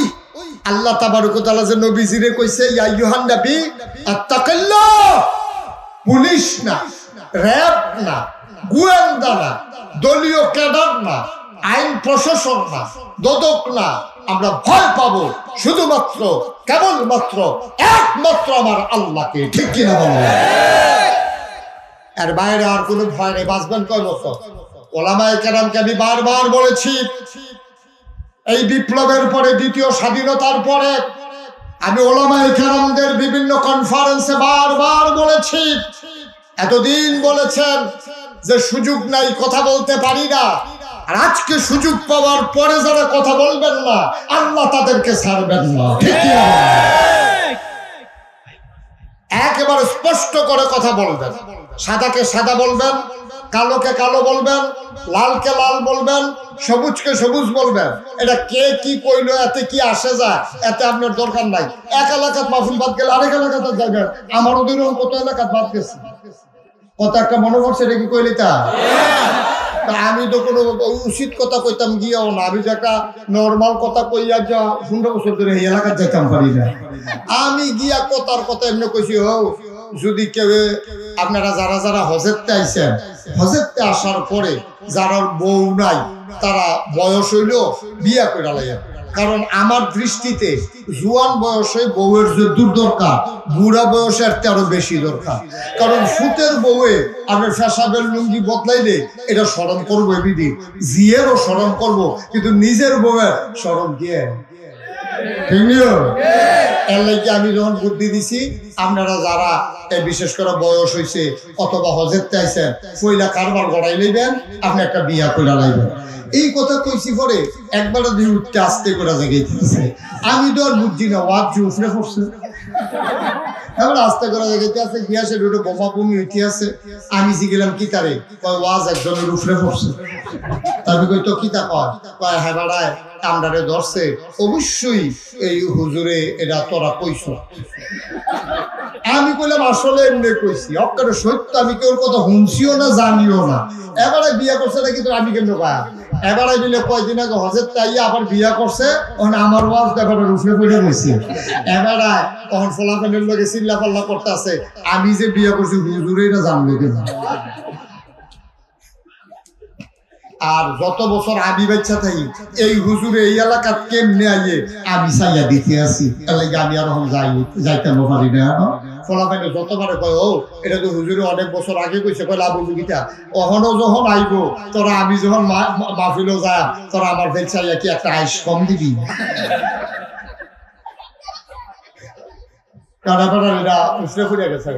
আল্লাহ তাবারক ওয়া তাআলা যে নবীজিরে কইছে, ইয়া আইয়ুহান নবী আত্তাকিল্লাহ, পুলিশ না, র‍্যাব না, গোয়েন্দা না, দলীয় ক্যাডার না, আইন প্রশাসন না, দদক না। আমরা ভয় পাবো শুধুমাত্র কেবলমাত্র একমাত্র আমার আল্লাহকে। ঠিক কিনা বলবো? এর বাইরে আর কোনো ভয় নেই। বাঁচবেন কয় বছর? ওলামায়ে কেরামকে আমি বারবার বলেছি, এই বিপ্লবের পরে, দ্বিতীয় স্বাধীনতার পরে আমি ওলামায়ে কেরামদের বিভিন্ন কনফারেন্সে বারবার বলেছি, এতদিন বলেছেন যে সুযোগ নাই, কথা বলতে পারি না। আর আজকে সুযোগ পাওয়ার পরে যারা কথা বলবেন না, আল্লাহ তাদেরকে ছাড়বেন না। ঠিক কি না? একেবারে স্পষ্ট করে কথা বলবেন। সাদাকে সাদা বলবেন, কালোকে কালো বলবেন, লালকে লাল বলবেন, সবুজকে সবুজ বলবেন। এটা কে কি কইলো, এতে কি আসে যায়, এতে আপনার দরকার নাই। এক এলাকাত মাহফিল বাদ গেলে আরেক এলাকাতে যাবেন। আমার ওদের কত এলাকাত বাদ গেছে, কত একটা মনে করছে, এটা কি কইলি তা? আমি তো কোনো উচিত কথা কইতাম গিয়াও না। আমি যে একটা নর্মাল কথা কইয়া যা 15 বছর ধরে এই এলাকায় যেতাম পারি না। আমি গিয়া কথার কথা এমনি কইছি, যদি কেউ আপনারা যারা যারা হজেরতে আইছেন, হজেরতে আসার পরে যারা বউ নাই, তারা বয়স হইল বিয়া করে লাইয়া। কারণ আমার দৃষ্টিতে জুয়ান বয়সে বউয়ের যে দূর দরকার, বুড়া বয়সে আর আরো বেশি দরকার। কারণ ফুটের বউয়ে আপনার ফ্যাশাবের লুঙ্গি বদলাইলে এটা স্মরণ করবো, এমনি জিয়েরও স্মরণ করবো, কিন্তু নিজের বউয়ের স্মরণ দিয়ে এর লাগে আমি যখন বুদ্ধি দিছি, আপনারা যারা বিশেষ করে বয়স হয়েছে অথবা হজের চাইছেন, পয়লা কারবার গড়াই লইবেন, আপনি একটা বিয়া করে লাইবেন। এই কথা কইছি পরে একবার দুই উঠতে আসতে করে জায়গাইতেছে। আমি তো আর বুঝছি না, ওয়াজ উফরে পড়ছে, এবার আস্তে করে জায়গাইতে আছে, গিয়াছে দুটো বোমা বমি হইতে আছে। আমি জিগেলাম কি তারে, কয় ওয়াজ একজনের উফরে পড়ছে। আমি কই তো কিতা কয় হ্যাঁ বাড়ায় কামড়ারে ধরছে। অবশ্যই এই হুজুরে এটা তোরা কইছ। আমি কইলাম আসলে এমনি কইছি, অক্কারে সত্য। আমি কেউ কথা শুনছিও না, জানিও না। এবারে বিয়া করছে নাকি তো আমি কেন পায়া, এবারে দিলে কয়দিন আগে হজের তাইয়া আবার বিয়া করছে, তখন আমার ওয়াজ এবারে রুফে পড়ে গেছি। এবারে তখন ফলাফলের লোকে চিল্লা পাল্লা করতে আছে, আমি যে বিয়া করছি হুজুরে না জানলো কেন। আর যত বছর আমি বাচ্চা থাকি, এই হুজুরে এই এলাকাত কেমনে আইয়ে আমি চাইয়া দিতে আছি, তার লাগে আমি আর যাইতাম পারি না। ফলাফাইনে যতবারে কয়, এটা তো হুজুরে অনেক বছর আগে কইছে, কয় লাভ গীতা অহনো যখন আইব, তোরা আমি যখন মাহফিলও যা, তোরা আমার বেল চাইয়া কি একটা আইস কম দিবি? কানাপাড়া এটা উফরে ফুরে গেছে।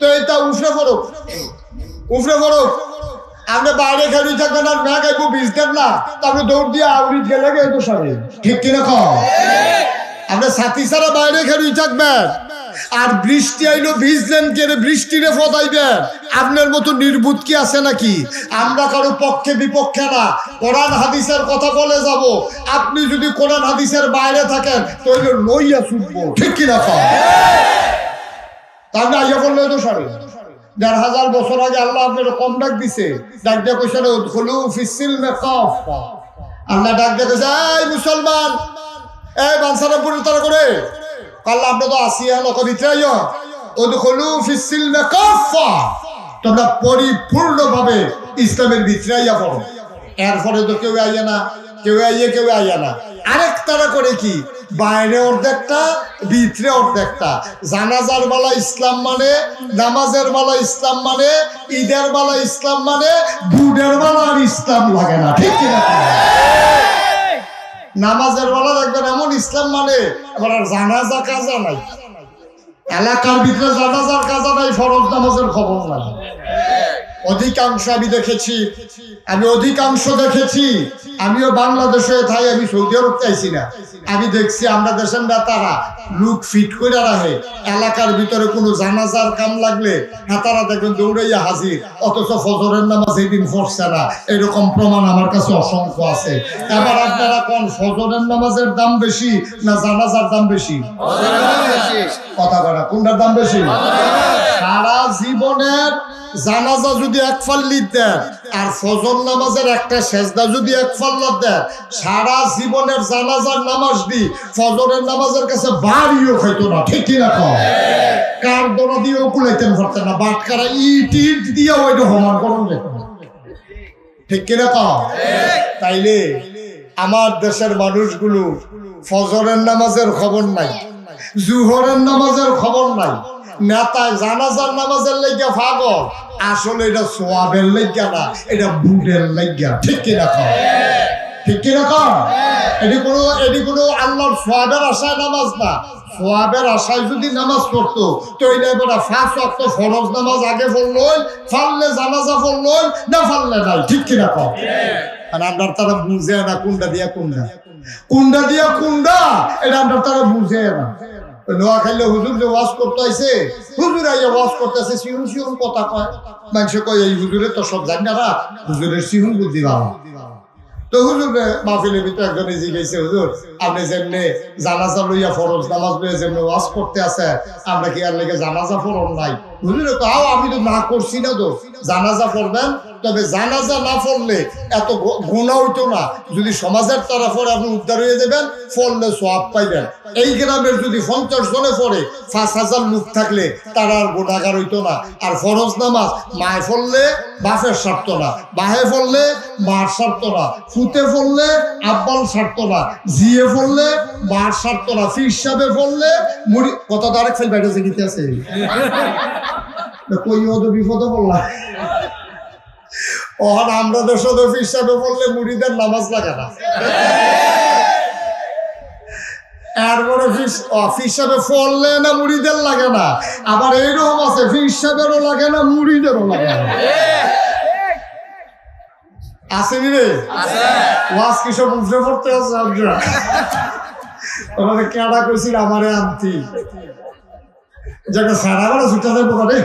তো এটা উফরে ফরক, উফরে ফরক। আপনি বাইরে খেলি থাকবেন আর ম্যাগ আইবো ভিজতেন না, তারপরে দৌড় দিয়ে আউরিজ গেলে তো সারে। ঠিক কিনা কম? আপনি সাথী ছাড়া বাইরে খেলি থাকবেন, আর বৃষ্টি আইলো ভিজলেন কে, বৃষ্টিরে ফদাইবেন। আপনার মতো নির্বুধ কি আছে নাকি? আমরা কারো পক্ষে বিপক্ষে না, কোরআন হাদিসের কথা বলে যাব। আপনি যদি কোরআন হাদিসের বাইরে থাকেন তাহলে লইয়া ছুটবো। ঠিক কিনা কম? তাহলে আইয়া বললে তো সারে। ১,৫০০ বছর আগে আল্লাহ আপনার কম ডাক দিছে, ডাক দিয়ে কইছে উদখুলু ফিস-সিলমি কাফা। আল্লাহ ডাক দিয়ে কইছে, এই মুসলমান, এই বানসারাপুরে তারা করে আল্লাহ আমরা তো আসিয়া লোক ভিতরে উদখুলু ফিস-সিলমি কাফা, তোমরা পরিপূর্ণভাবে ইসলামের ভিতরে আইয়া পড়ো। এরপরে তো কেউ আইয়া না, কেউ আইয়া না। আরেক তারা করে কি, বাইরে অর্ধেকটা, ভিতরে অর্ধেকটা। জানাজার বেলা ইসলাম মানে, নামাজের বেলা ইসলাম মানে, ঈদের বেলা ইসলাম মানে, বুডের বেলা আর ইসলাম লাগে না। ঠিক কিনা? নামাজের বেলা দেখবেন এমন ইসলাম মানে, এবার আর জানাজা কাজা নাই, এলাকার ভিতরে জানাজার কাজা নাই, ফরজ নামাজের খবর নাই। অধিকাংশ আমি দেখেছি, আমিও বাংলাদেশে থাই, আমি সৌদি আরব চাইছি না। আমি দেখছি আমরা দেশের নেতারা লুক ফিট করে রাখে, এলাকার ভিতরে কোনো জানাজার কাম লাগলে নেতারা দেখবেন দৌড়াইয়া হাজির, অথচ ফজরের নামাজ এই দিন পড়ছে না। এরকম প্রমাণ আমার কাছে অসংখ্য আছে। এবার আপনারা কোন ফজরের নামাজের দাম বেশি না জানাজার দাম বেশি? কথা বলা, কোনটার দাম বেশি? সারা জীবনের জানাজা যদি এক ফাল্লি দেন আর ফজর নামাজের একটা সেজদা যদি এক ফাল্লা দেন, সারা জীবনের জানাজার নামাজ দি ফজরের নামাজের কাছে বাড়িও খাইতো না। ঠিক কিনা কম? কার দোনা দিয়েও কুলাইতেন পারতেন না, বাটকারা ইট দিয়ে ওইটা সমান করুন যেত। ঠিক কিনা কও? তাইলে আমার দেশের মানুষগুলো ফজরের নামাজের খবর নাই, জুহরের নামাজের খবর নাই, নেতায় জানাজার নামাজের লেগা পাগল, আসলে এটা সোয়াবের লেগা না, এটা বুটের লেগা। ঠিক কিনা কও? ঠিক কিনা কও? এটি কোনো আল্লাহর সোয়াবের আশায় নামাজ না। সোয়াবের আশায় যদি নামাজ পড়তো তো এটা এবার 5 ওয়াক্ত ফরজ নামাজ আগে পড়লই, ফাললে জানাজা পড়লই, না ফাললে নাই। ঠিক কিনা কও? আর আমরা তারা বুঝে না কোনটা দিয়া কোনটা, কোনটা দিয়া কোনটা, এটা আমরা তারা বুঝে না। নোয়াখালী হুজুর যে ওয়াজ করতে আইছে, হুজুর আইয়া ওয়াজ করতেছে, সিহুন সিহুন কথা কয়, মানুষ কয় এই হুজুরে তো সব জানি না, হুজুরের সিহুন বুদ্ধি ভালো। তো হুজুর মাহফিলের ভিতরে একজনে জিজ্ঞাসা, হুজুর আপনি যেমনি জানাজা লইয়া ফরজ নামাজ লইয়া যেমনি ওয়াজ করতে আছে, আমরা কি আর লেগে জানাজা ফরজ নাই? হুজুরে কও আমি তো না করছি না, তো জানাজা পড়বেন, তবে জানাজা না পড়লে এত গুনাহ হইতো না। যদি সমাজের তরফে আপনি উদ্ধার হয়ে যাবেন, পড়লে সওয়াব পাইবেন। এই গ্রামের যদি 50 জনে পড়ে, 5000 লোক থাকলে তারা আর গুনাহগার হইতো না। আর ফরজ নামাজ মায়ে পড়লে বাপের সারতো না, বাহে পড়লে মার সারতো না, ফুতে পড়লে আব্বাল সারতো না, জিয়ে পড়লে মার সারতো না, ফির সাহেবে পড়লে মুড়ি কত তারেক ফেল বাইরে যে গীতে আছে কই ওদ বিপদ বললাম। ওর আমরা দেশে ফির সাহেবে পড়লে মুড়িদের নামাজ লাগে না, এরপরে ফির সাহেবে পড়লে না মুড়িদের লাগে না। আবার এইরকম আছে ফির সাহেবেরও লাগে না, মুড়িদেরও লাগে না। আসেনি রে ওয়াজ কি সব উঠে পড়তে আছে? আমরা তোমাদের কেডা কইছিল আমারে আনতি যেটা সারা বেলা ছুটে যাবো করে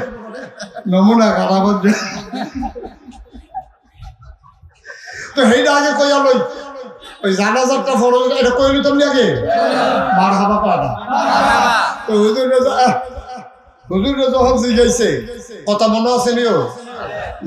নমুনা কাটা বলছে। তো সেইটা আগে কইয়া লই, ওই জানাজারটা ফরজ এটা কইলি তুমি আগে মার হাবা পায় না। তো হুজুর যখন জিজ্ঞাসে কথা মনে আছে নিও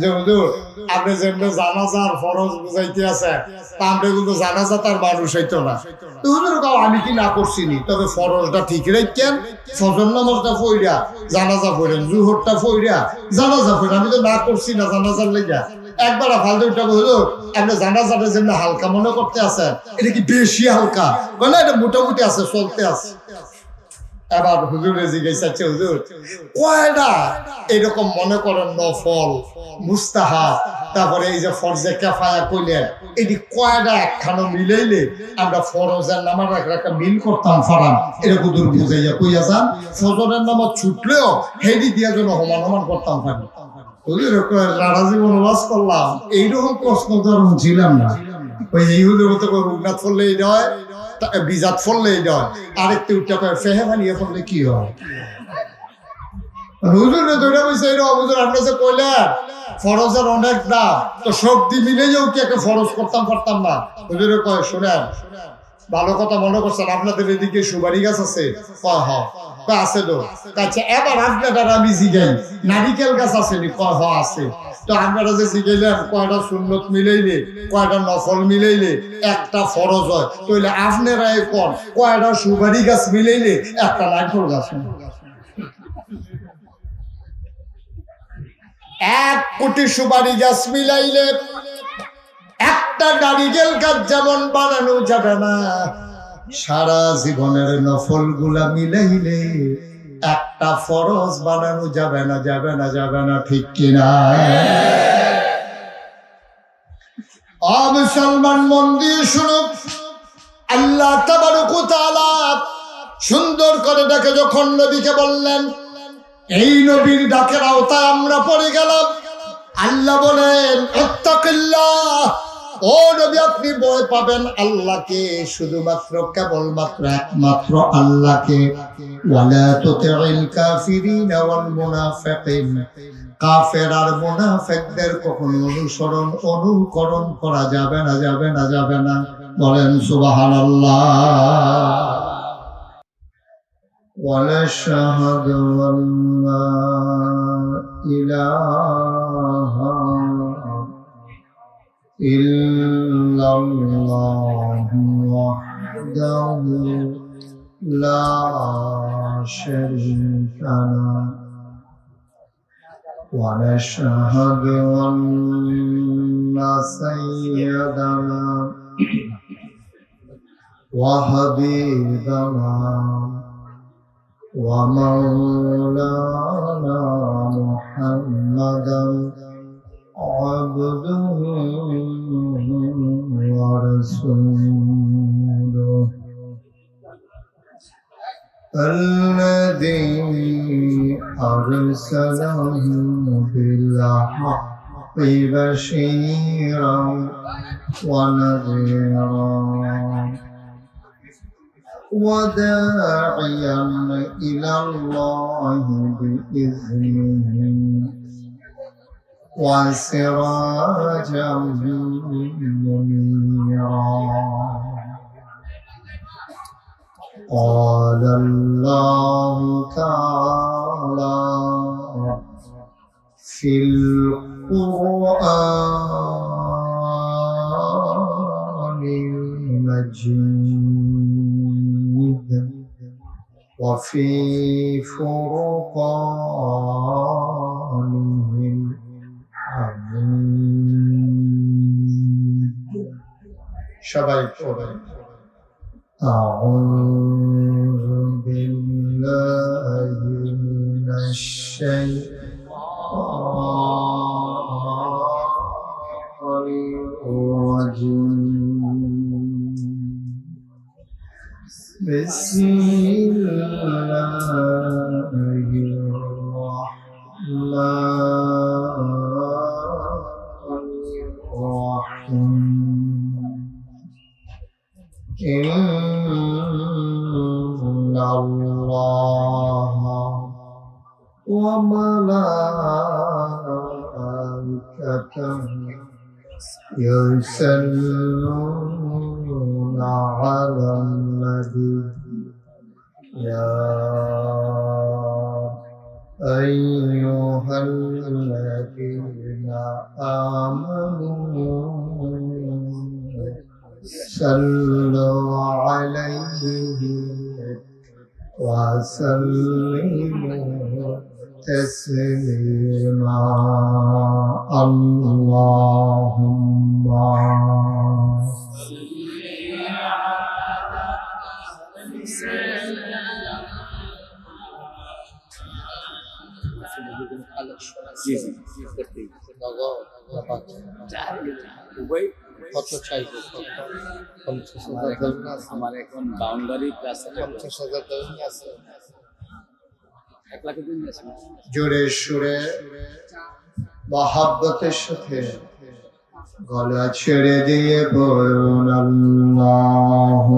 যে হুজুর আপনি যেমনি জানাজার ফরজ বুঝাইতে আছে, তা আমরা কিন্তু জানাজা তার মানুষ হইতো না। তো হুজুর কাও আমি কি না করছিনি, তবে ফরজটা ঠিক রাখেন, ফজর নামাজটা পইরা জানাজা পড়েন, জুহরটা পইরা জানাজা পড়েন, আমি তো না করছি না জানাজার লেগা। একবার ফালতু উঠা হুজুর আপনি জানাজাটা যেমনি হালকা মনে করতে আছেন, এটা কি বেশি হালকা? বলে এটা মোটামুটি আছে, চলতে আছে। এবার হুজুরে জিজ্ঞাসা, হুজুর কয়টা এরকম মনে করেন নফল মুস্তাহাব, তারপরে এই যে ফরজে কিফায়া কইলেন, এটি কয়টা একখানো মিলাইলে আমরা ফরজের নামাজ একটা মিল করতাম ফারাম, এরকম দূর বুঝাইয়া কইয়া যান, ফজরের নামাজ ছুটলেও হেডি দিয়া যেন সমান সমান করতাম পারি। হুজুর সারা জীবন ওয়াজ করলাম, এইরকম প্রশ্ন তো আর ছিলাম না। ওই এই হুজুর মতো রুগনাথ ফললে এই নয়, বিজাত ফললে এই নয়, আরেকটি উঠা করে ফেহে বানিয়ে ফললে কি হয়? হুজুরে ধরে বলছে এইরকম, হুজুর আপনি যে কইলেন ফরজের অনেক দাম, তো সবদি মিলেও কি একটা ফরজ করতাম পারতাম না? হুজুরে কয় শোনেন, ভালো কথা মনে করছেন, আপনাদের এদিকে সুপারি গাছ আছে? কয় হ আছে তো। আচ্ছা এবার আপনারা আমি জিগাই নারিকেল গাছ আছে নি? কয় হ আছে। তো আপনারা যে জিগাইলেন কয়টা সুন্নত মিলাইলে কয়টা নফল মিলাইলে একটা ফরজ হয়, তাহলে আপনারা কন কয়টা সুপারি গাছ মিলাইলে একটা নারিকেল গাছ হয়? 1 কোটি সুপারি গাছ মিলাইলে একটা নারিকেল গাছ যেমন বানানো যাবে না, সারা জীবনের নফল গুলা মিলাইলে একটা ফরজ বানানো যাবে না, যাবে না, যাবে না। ঠিক কিনা? মুসলমান মন দিয়ে শুনো, আল্লাহ তাবারক ওয়া তাআলা সুন্দর করে ডাকে যখন নবীকে বললেন, এই নবীর ডাকের আওতায় আমরা পড়ে গেলাম। আল্লাহ বলেন ইত্তাকিল্লাহ, ও নবী আপনি ভয় পাবেন আল্লাহকে, শুধুমাত্র কেবলমাত্র একমাত্র আল্লাহকে। ওয়ালা তুতিল কাফিরিনা ওয়াল মুনাফিকিন, কাফের আর মুনাফিকদের কখনো অনুকরণ করা যাবে না, যাবে না, যাবে না। বলেন সুবহানাল্লাহ। ونشهد أن لا إله إلا الله وحده لا شريك له ونشهد أن سيدنا وحبيبنا ومولانا محمدا عبده ورسوله الذي أرسله بالحق بشيرا ونذيرا وداعيا إلى الله بإذنه وسراجا منيرا قال الله تعالى في القرآن المجيد وفي فرقانه الحميد شباب أعوذ بالله من الشيطان الرجيم بسم الله الرحمن الرحيم إن الله وملائكته يصلون على النبي يا أيها الذين آمنوا صلوا عليه وسلموا تسليما اللهم কত চাইবে? 50,000 আমার এখন বাউন্ডারি প্লাস 50,000 আছে। 1 লাখ দিন আছে। জোরে সুরে মহব্বতের সাথে গলা ছেড়ে দিয়ে বলুন আল্লাহুম্মা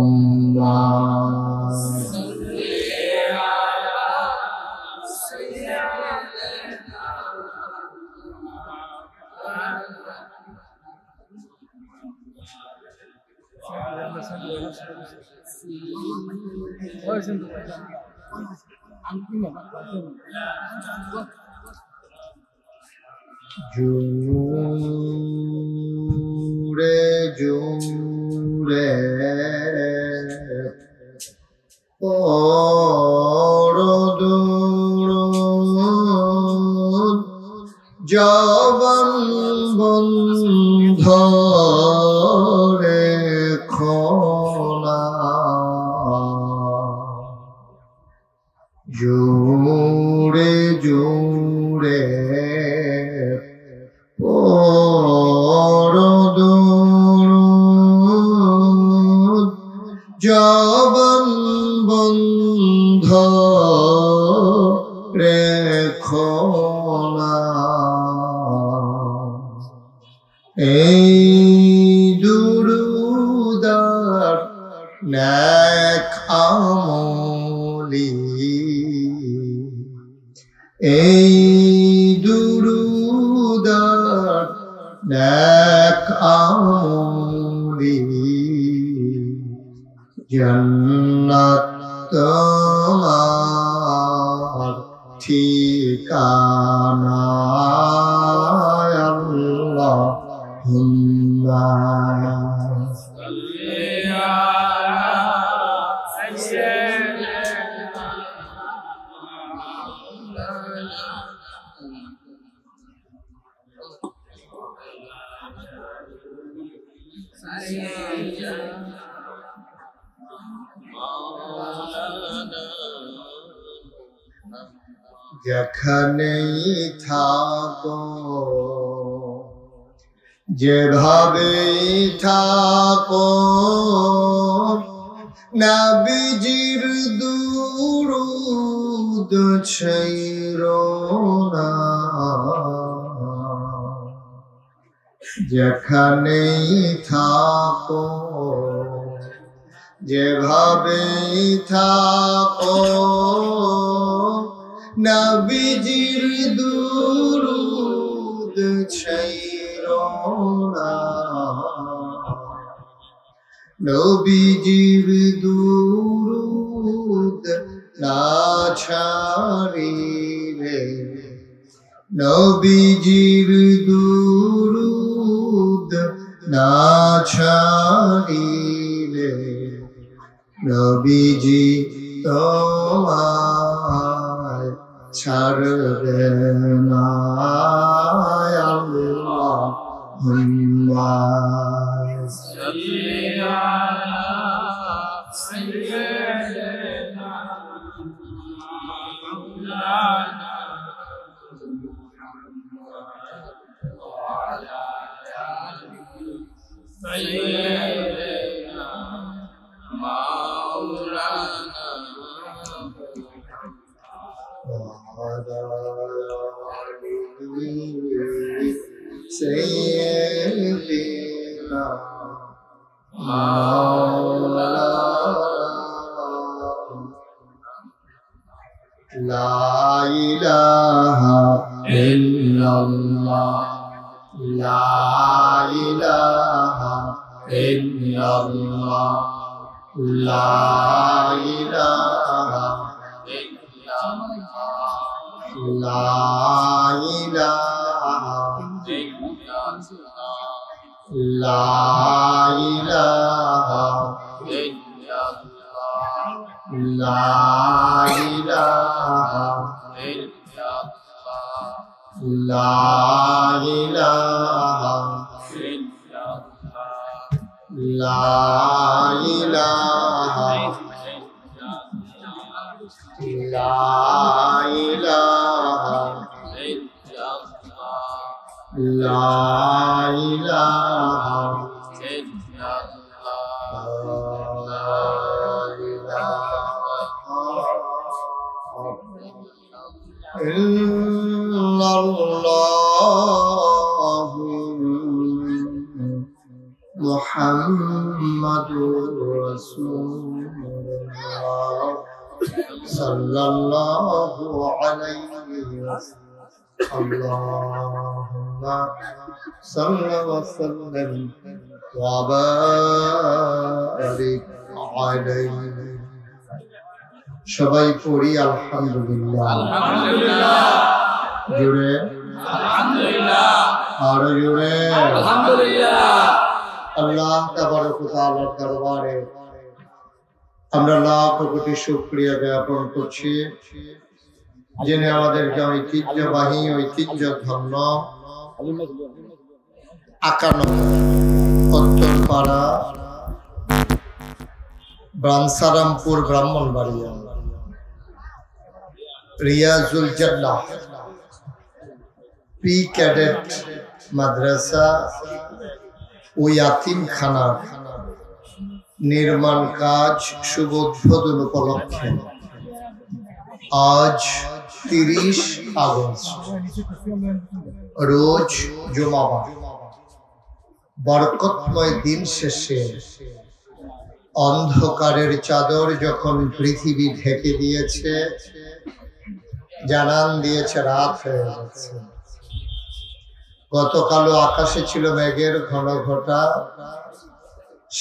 জুরে জুরে পরদুরুদ জবান বন্ধ রেখোনা জুরে জুরে পরদুরুদ জবান বন্ধ রেখোনা এই দুরুদার নেক আমলি এই দুরুদার নেক আমলি জান্নাত তোমার ঠিকানা আল্লাহুম্মা যেখানেই থাকো যেভাবেই থাকো নবীজির দুরূদ ছাইরো না। যেখানেই থাকো যেভাবেই থাকো নবীজির দুরূদ ছাইরো না। নবীজির দুরূদ না ছাড়িলে নবীজির দুরূদ না ছাড়িলে নবীজি তোমায় ছাড়বে না। আল্লাহুম্মা সাল্লি আলা সাইয়্যিদিনা মাওলানা ওয়া আলা আলি সাইয়্যিদিনা মাওলানা سيدنا مولانا لا إله إلا الله لا إله إلا الله لا إله إلا الله لا إله لا إله إلا الله لا إله إلا الله لا إله إلا الله لا إله لا إله إلا الله لا إله إلا الله محمد رسول الله صلى الله عليه وسلم اللهم صل وسلم وبارك عليه সবাই পড়ি আলহামদুলিল্লাহ আলহামদুলিল্লাহ জোরে আলহামদুলিল্লাহ আর জোরে আলহামদুলিল্লাহ আল্লাহ তাবারক ওয়া তাআলার দরবারে আমরা লাখ কোটি শুকরিয়া জ্ঞাপন করছি যিনি আমাদেরকে ঐতিহ্যবাহী ঐতিহ্যধন্য 51 উত্তরপাড়া ব্রাহ্মসারামপুর ব্রাহ্মণবাড়িয়া রিয়াজুল জান্নাহ প্রি ক্যাডেট মাদ্রাসা ও ইয়াতিমখানার নির্মাণ কাজ শুভ উদ্বোধন উপলক্ষে আজ 30 আগস্ট রোজ জুমাবার বরকতময় দিন শেষে অন্ধকারের চাদর যখন পৃথিবী ঢেকে দিয়েছে জানান দিয়েছে রাত হয়ে যাচ্ছে। গতকালও আকাশে ছিল মেঘের ঘন ঘটা,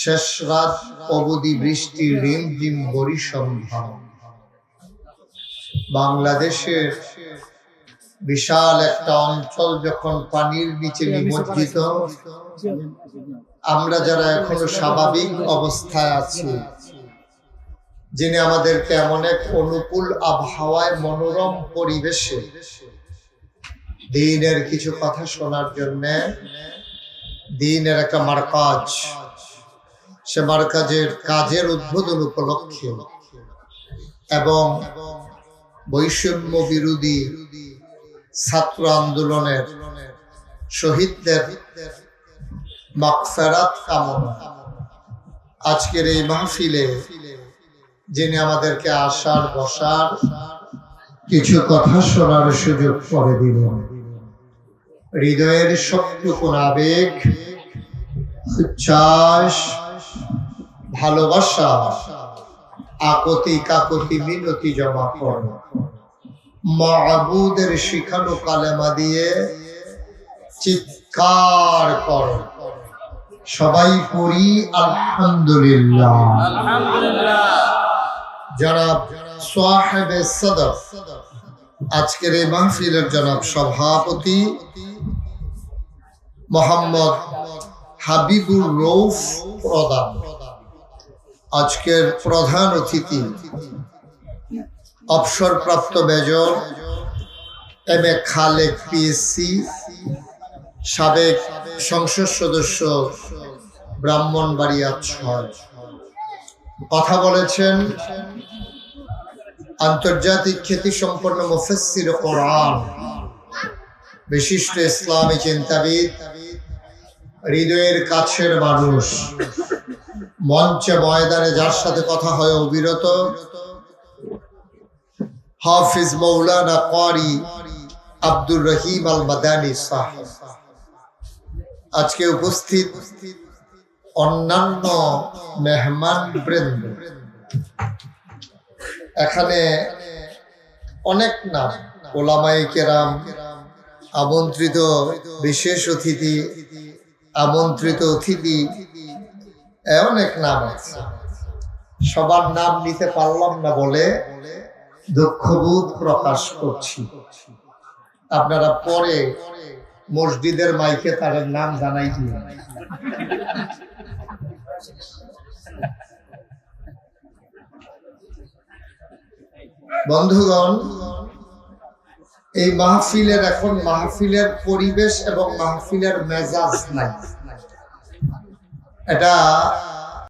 শেষ রাত অবধি বৃষ্টির রিমঝিম বরিসন্ধ্যা। বাংলাদেশের বিশাল একটা অঞ্চল যখন পানির নিচে নিমজ্জিত, আমরা যারা এখনো স্বাভাবিক অবস্থায় আছি, যিনি আমাদেরকে এমন এক অনুকূল আবহাওয়ায় মনোরম পরিবেশে দ্বীনের কিছু কথা শোনার জন্য, দ্বীনের একটা মারকাজ সে মার্কাজের কাজের উদ্বোধন উপলক্ষে এবং বৈষম্য বিরোধী ছাত্র আন্দোলনের শহীদদের মাগফিরাত কামনা আজকের এই মাহফিলে যিনি আমাদেরকে আসার বসার কিছু কথা শোনার সুযোগ করে দিলেন, হৃদয়ের সবটুকুন আবেগ, উচ্ছ্বাস, ভালোবাসা, আকতি কাকতি মিনতি জমা কর, মাবুদের শিখানো কালেমা দিয়ে চিৎকার কর, সবাই পড়ি আলহামদুলিল্লাহ। জনাব সাহেবে সদর, আজকের এই মাহফিলের জনাব সভাপতি মোহাম্মদ হাবিবুর রৌফ প্রধান, আজকের প্রধান অতিথি অবসরপ্রাপ্ত major M A Khalek PSC, সাবেক সংসদ সদস্য ব্রাহ্মণবাড়িয়া ৬। কথা বলেছেন আন্তর্জাতিক খ্যাতিসম্পন্ন মুফাসসির কোরআন, বিশিষ্ট ইসলামী চিন্তাবিদ, হৃদয়ের কাছের মানুষ, মঞ্চে ময়দানে যার সাথে কথা হয় অবিরত, হাফিজ মৌলানা ক্বারি আব্দুর রহিম আল মাদানী সাহেব। আজকে উপস্থিত অন্যান্য মেহমান বৃন্দ, এখানে অনেক নাম, ওলামায়ে কেরাম, আমন্ত্রিত বিশেষ অতিথি, আমন্ত্রিত অতিথি, অনেক নাম আছে। সবার নাম নিতে পারলাম না বলে দুঃখবোধ প্রকাশ করছি। আপনারা পরে মসজিদের মাইকে তার নাম জানাই দিন। বন্ধুগণ, এই মাহফিলের এখন মাহফিলের পরিবেশ এবং মাহফিলের মেজাজ নাই। এটা